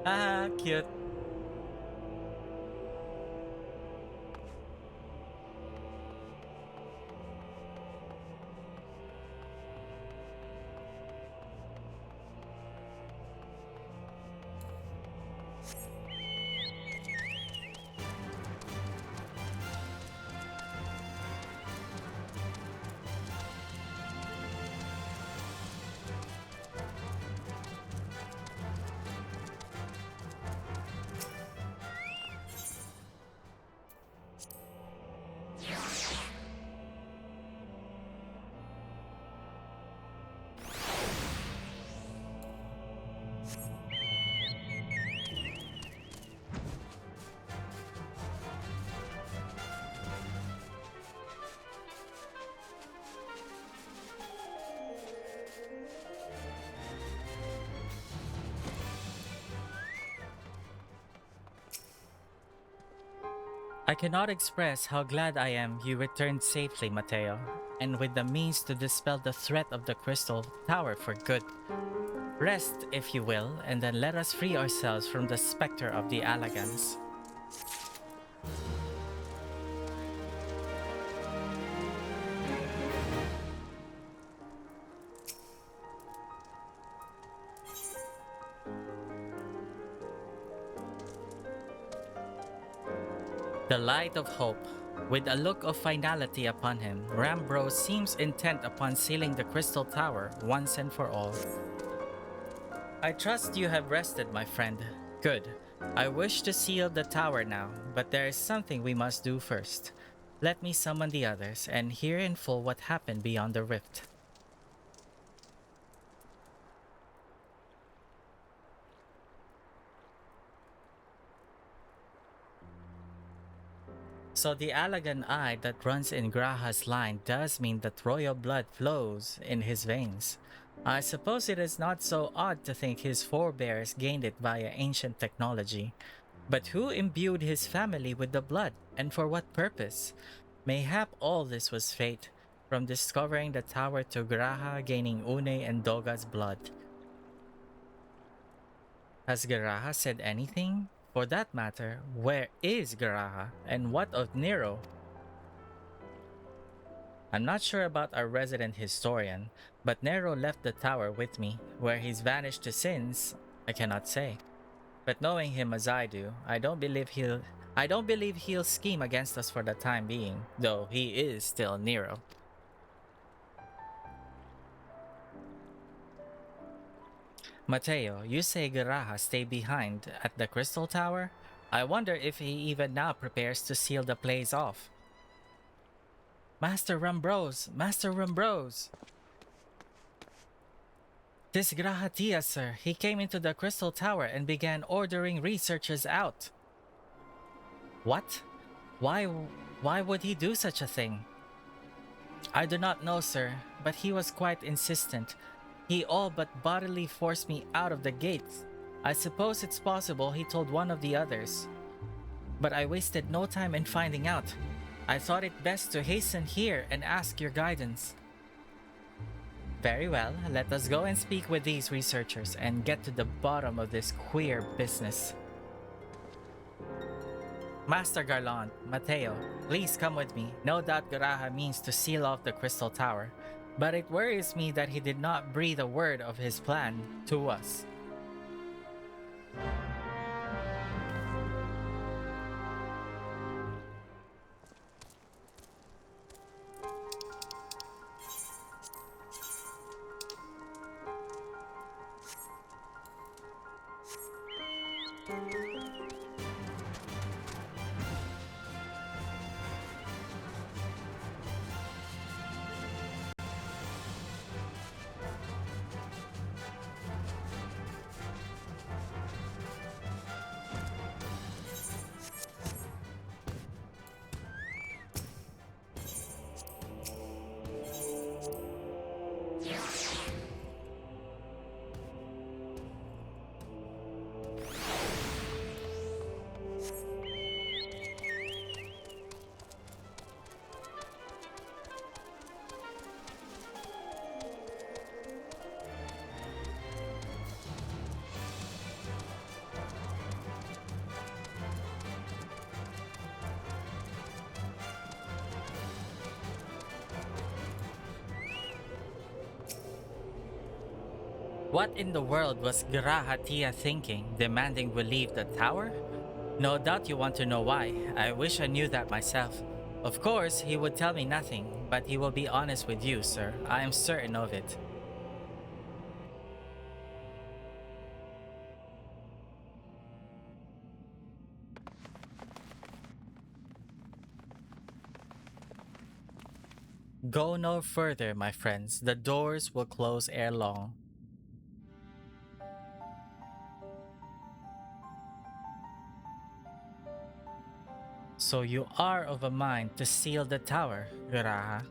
Ah, cute. I cannot express how glad I am you returned safely, Mateo, and with the means to dispel the threat of the Crystal Tower for good. Rest, if you will, and then let us free ourselves from the specter of the Allagans. The light of hope. With a look of finality upon him, Rambro seems intent upon sealing the Crystal Tower once and for all. I trust you have rested, my friend. Good. I wish to seal the tower now, but there is something we must do first. Let me summon the others and hear in full what happened beyond the rift. So the Allagan eye that runs in Graha's line does mean that royal blood flows in his veins. I suppose it is not so odd to think his forebears gained it via ancient technology. But who imbued his family with the blood, and for what purpose? Mayhap all this was fate, from discovering the tower to Graha gaining Une and Doga's blood. Has Graha said anything? For that matter, where is Graha, and what of Nero? I'm not sure about our resident historian, but Nero left the tower with me. Where he's vanished to since, I cannot say. But knowing him as I do, I don't believe he'll scheme against us for the time being, though he is still Nero. Mateo, you say Graha stayed behind at the Crystal Tower? I wonder if he even now prepares to seal the place off. Master Rumbrose! Master Rumbrose! This Graha Tia, sir. He came into the Crystal Tower and began ordering researchers out. What? Why would he do such a thing? I do not know, sir, but he was quite insistent. He all but bodily forced me out of the gates. I suppose it's possible he told one of the others. But I wasted no time in finding out. I thought it best to hasten here and ask your guidance. Very well, let us go and speak with these researchers and get to the bottom of this queer business. Master Garland, Mateo, please come with me. No doubt Graha means to seal off the Crystal Tower, but it worries me that he did not breathe a word of his plan to us. What in the world was Graha Tia thinking, demanding we leave the tower? No doubt you want to know why. I wish I knew that myself. Of course, he would tell me nothing, but he will be honest with you, sir. I am certain of it. Go no further, my friends. The doors will close ere long. So you are of a mind to seal the tower, Graha.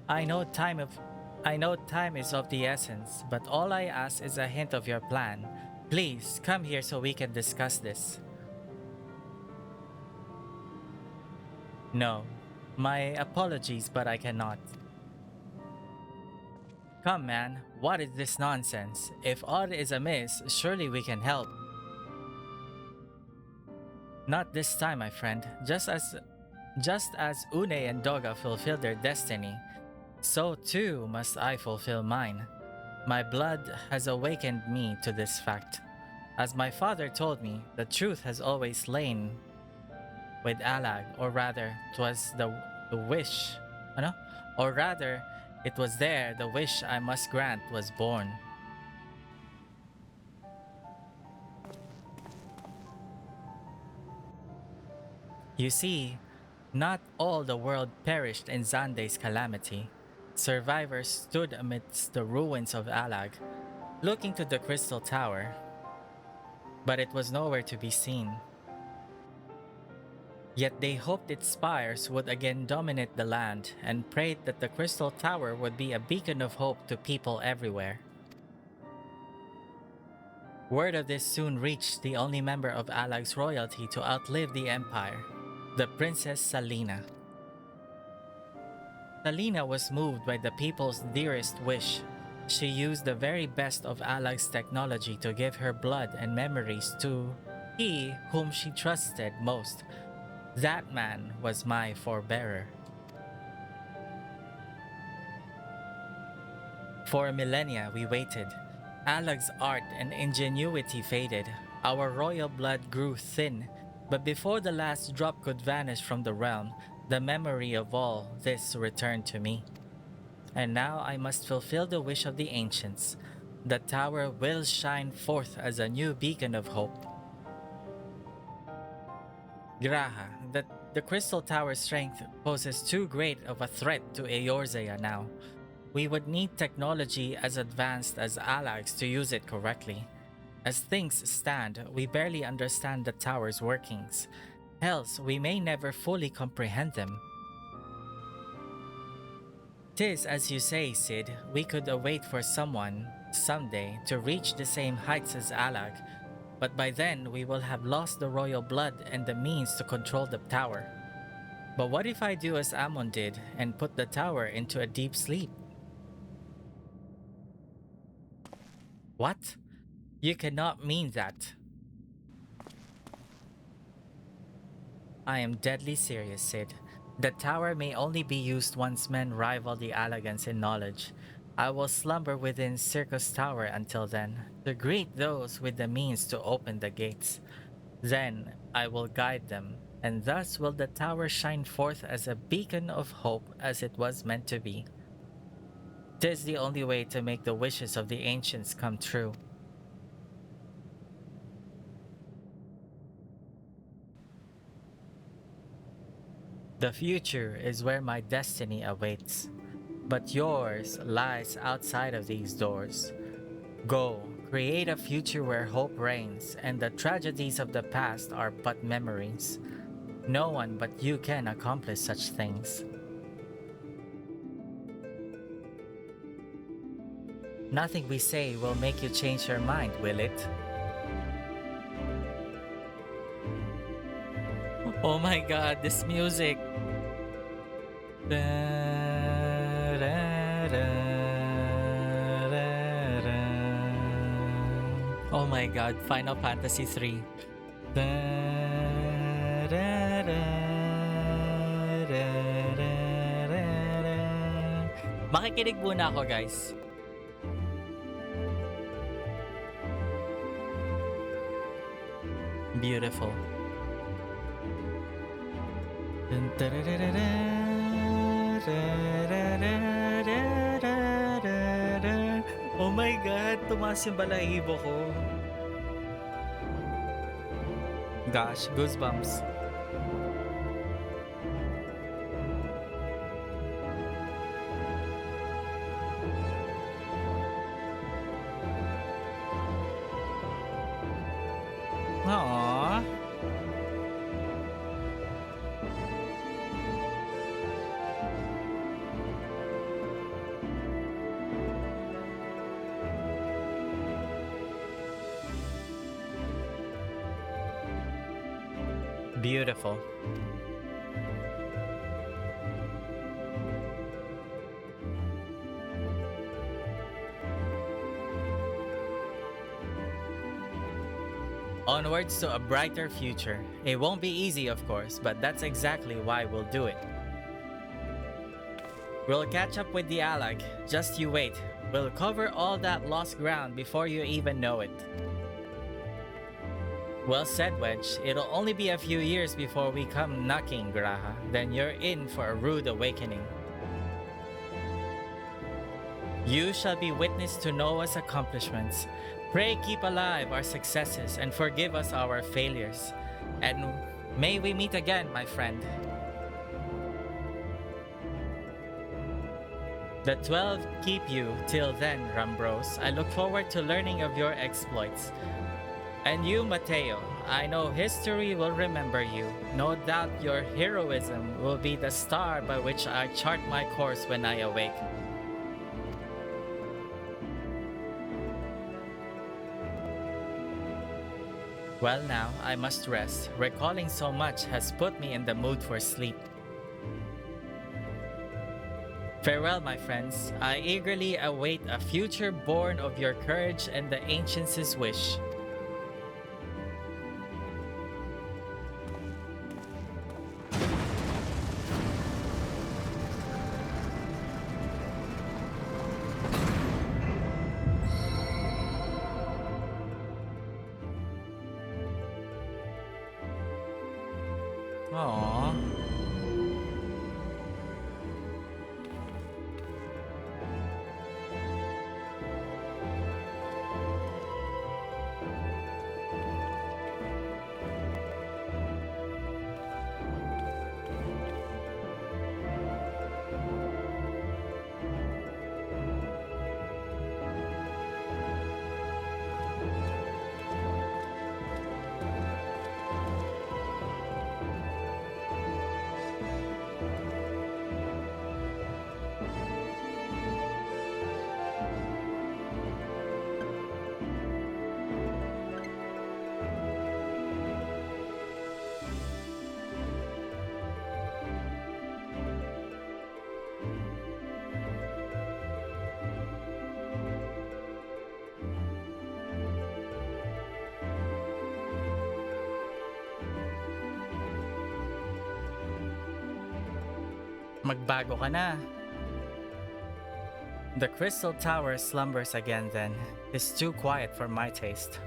I know time is of the essence, but all I ask is a hint of your plan. Please come here so we can discuss this. No. My apologies, but I cannot. Come, man. What is this nonsense? If aught is amiss, surely we can help. Not this time, my friend. Just as Une and Doga fulfilled their destiny, so too must I fulfill mine. My blood has awakened me to this fact. As my father told me, the truth has always lain with Alag, or rather, 'twas the wish, ano? Or rather, it was there the wish I must grant was born. You see, not all the world perished in Xande's calamity. Survivors stood amidst the ruins of Alag, looking to the Crystal Tower, but it was nowhere to be seen. Yet they hoped its spires would again dominate the land and prayed that the Crystal Tower would be a beacon of hope to people everywhere. Word of this soon reached the only member of Alag's royalty to outlive the empire, the Princess Salina. Salina was moved by the people's dearest wish. She used the very best of Alag's technology to give her blood and memories to he whom she trusted most. That man was my forebearer. For millennia we waited. Alag's art and ingenuity faded. Our royal blood grew thin. But before the last drop could vanish from the realm, the memory of all this returned to me. And now I must fulfill the wish of the ancients. The tower will shine forth as a new beacon of hope. Graha, the Crystal Tower's strength poses too great of a threat to Eorzea now. We would need technology as advanced as Alag's to use it correctly. As things stand, we barely understand the tower's workings. Else, we may never fully comprehend them. 'Tis as you say, Sid, we could await for someone, someday, to reach the same heights as Alag, but by then we will have lost the royal blood and the means to control the tower. But what if I do as Amon did and put the tower into a deep sleep? What? You cannot mean that. I am deadly serious, Sid. The tower may only be used once men rival the Alagans in knowledge. I will slumber within Circus Tower until then, to greet those with the means to open the gates. Then I will guide them, and thus will the tower shine forth as a beacon of hope as it was meant to be. 'Tis the only way to make the wishes of the ancients come true. The future is where my destiny awaits, but yours lies outside of these doors. Go, create a future where hope reigns and the tragedies of the past are but memories. No one but you can accomplish such things. Nothing we say will make you change your mind, will it? Oh my god, this music! Oh my god, Final Fantasy III. Makikinig muna ako, guys. Beautiful. Oh my god, tumaas yung balahibo ko. Gosh, goosebumps. Aww. Beautiful. Onwards to a brighter future. It won't be easy, of course, but that's exactly why we'll do it. We'll catch up with the Alag. Just you wait. We'll cover all that lost ground before you even know it. Well said, Wedge. It'll only be a few years before we come knocking, Graha. Then you're in for a rude awakening. You shall be witness to Noah's accomplishments. Pray keep alive our successes and forgive us our failures. And may we meet again, my friend. The 12 keep you till then, Rambros. I look forward to learning of your exploits. And you, Mateo, I know history will remember you. No doubt your heroism will be the star by which I chart my course when I awake. Well now, I must rest. Recalling so much has put me in the mood for sleep. Farewell, my friends. I eagerly await a future born of your courage and the ancients' wish. Aww. Magbago ka na. The crystal tower slumbers again then. It's too quiet for my taste.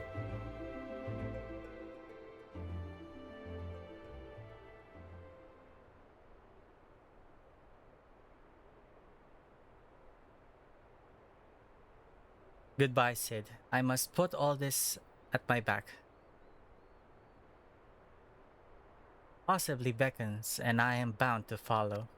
Goodbye, Sid. I must put all this at my back. Possibly beckons, and I am bound to follow.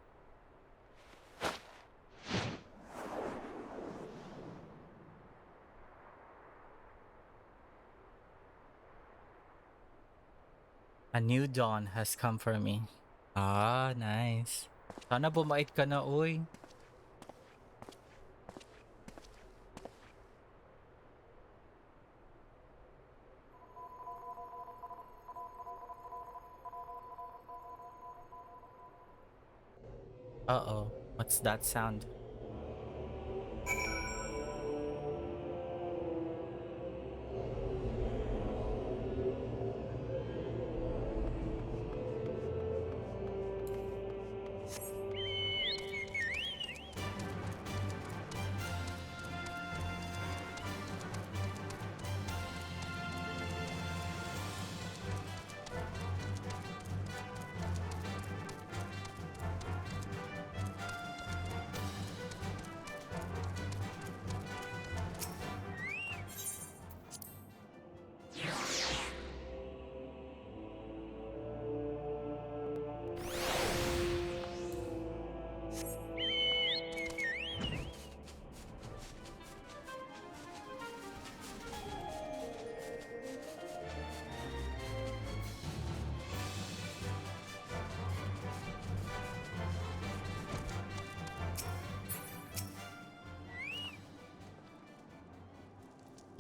A new dawn has come for me. Ah, nice. Sana bumait ka na, uy. Uh-oh, what's that sound?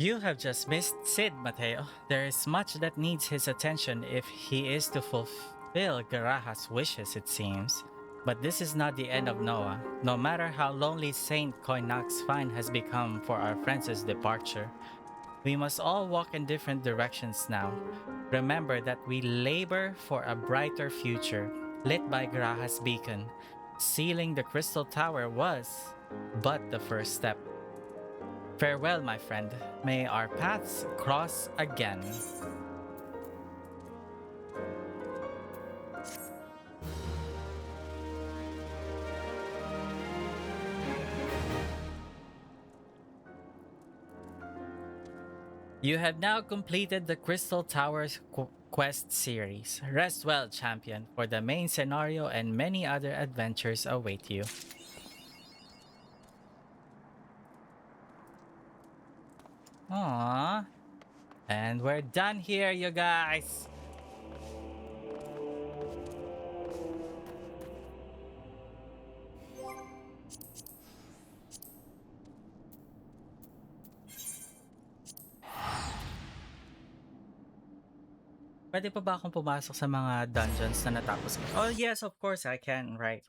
You have just missed Sid, Mateo. There is much that needs his attention if he is to fulfill Garaha's wishes, it seems. But this is not the end of Noah. No matter how lonely Saint Koinax Fine has become for our friends' departure, We must all walk in different directions now. Remember that we labor for a brighter future, lit by Graha's beacon. Sealing the Crystal Tower was but the first step. Farewell, my friend. May our paths cross again. You have now completed the Crystal Towers quest series. Rest well, champion, for the main scenario and many other adventures await you. Aww. And we're done here, you guys. Pwede pa ba akong pumasok sa mga dungeons na natapos ko? Oh yes, of course I can. Right.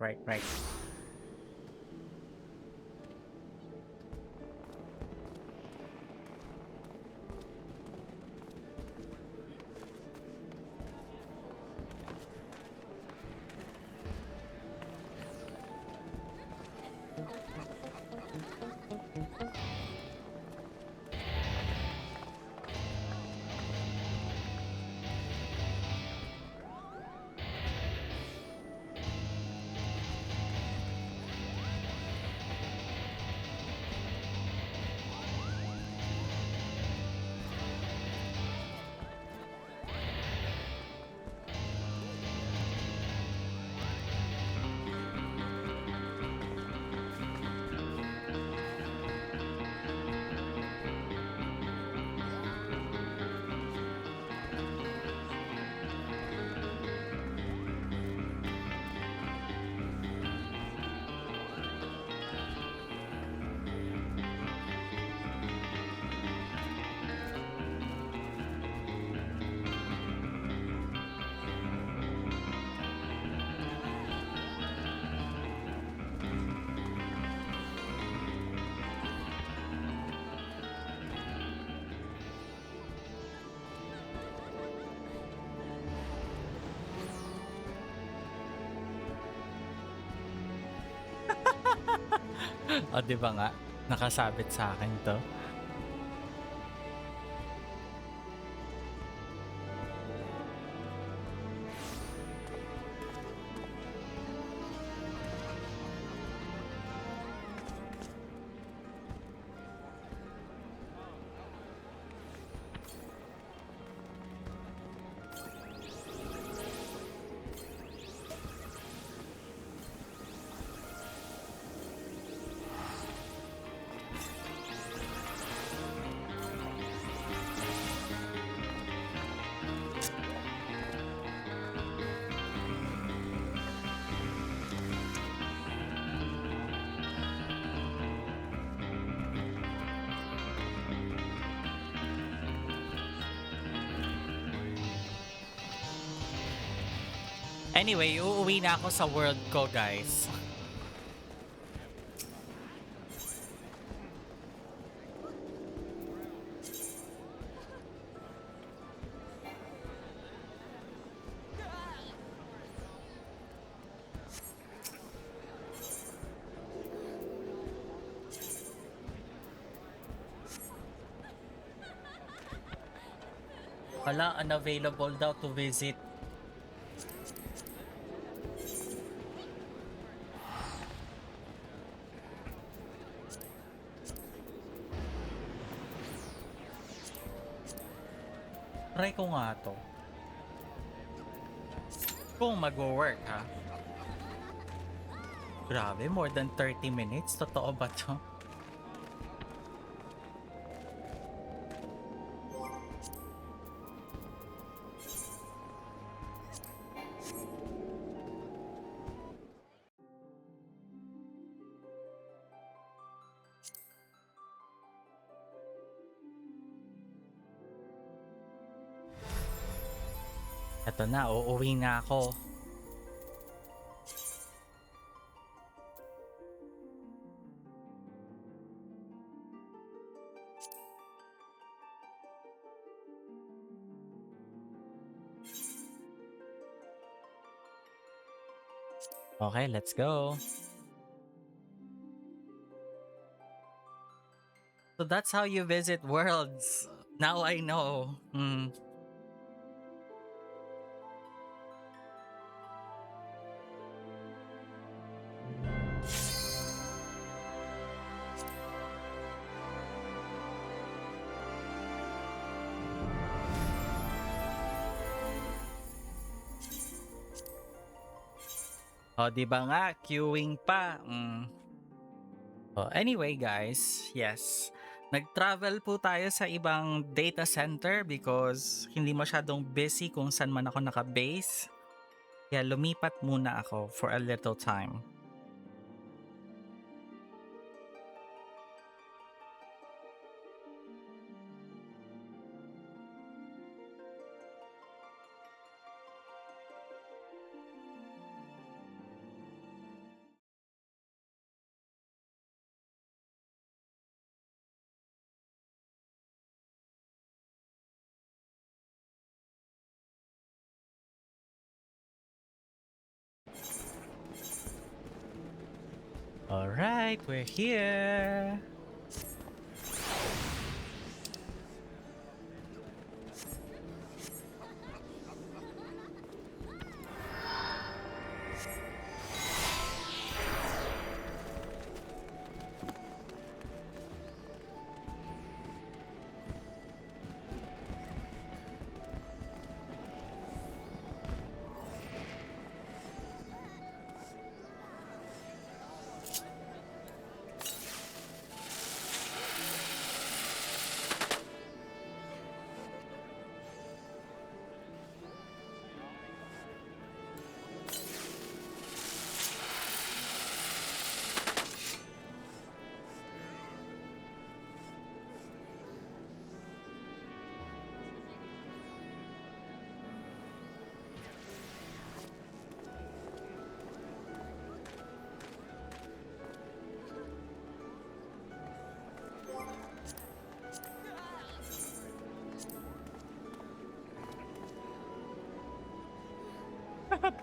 O, di ba nga? Nakasabit sa akin to. Anyway, uuwi na ako sa world ko, guys. Wala, unavailable daw to visit. Try ko nga to. Kung mag-work, ha? Grabe, more than 30 minutes? Totoo ba to? Eto na, uuwi na ako. Okay, let's go. So that's how you visit worlds. Now I know. O, di ba nga? Queuing pa. Oh, anyway, guys, yes. Nag-travel po tayo sa ibang data center because hindi masyadong busy kung saan man ako naka-base. Kaya lumipat muna ako for a little time. Alright, we're here.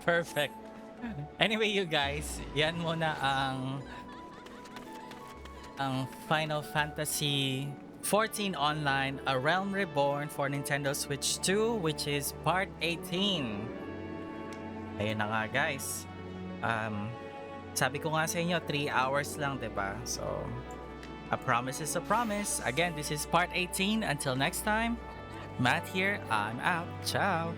Perfect. Anyway, you guys, yan muna ang Final Fantasy 14 Online, A Realm Reborn for Nintendo Switch 2, which is part 18. Ayun na nga, guys. Sabi ko nga sa inyo, 3 hours lang, diba? So, a promise is a promise. Again, this is part 18. Until next time, Matt here. I'm out. Ciao.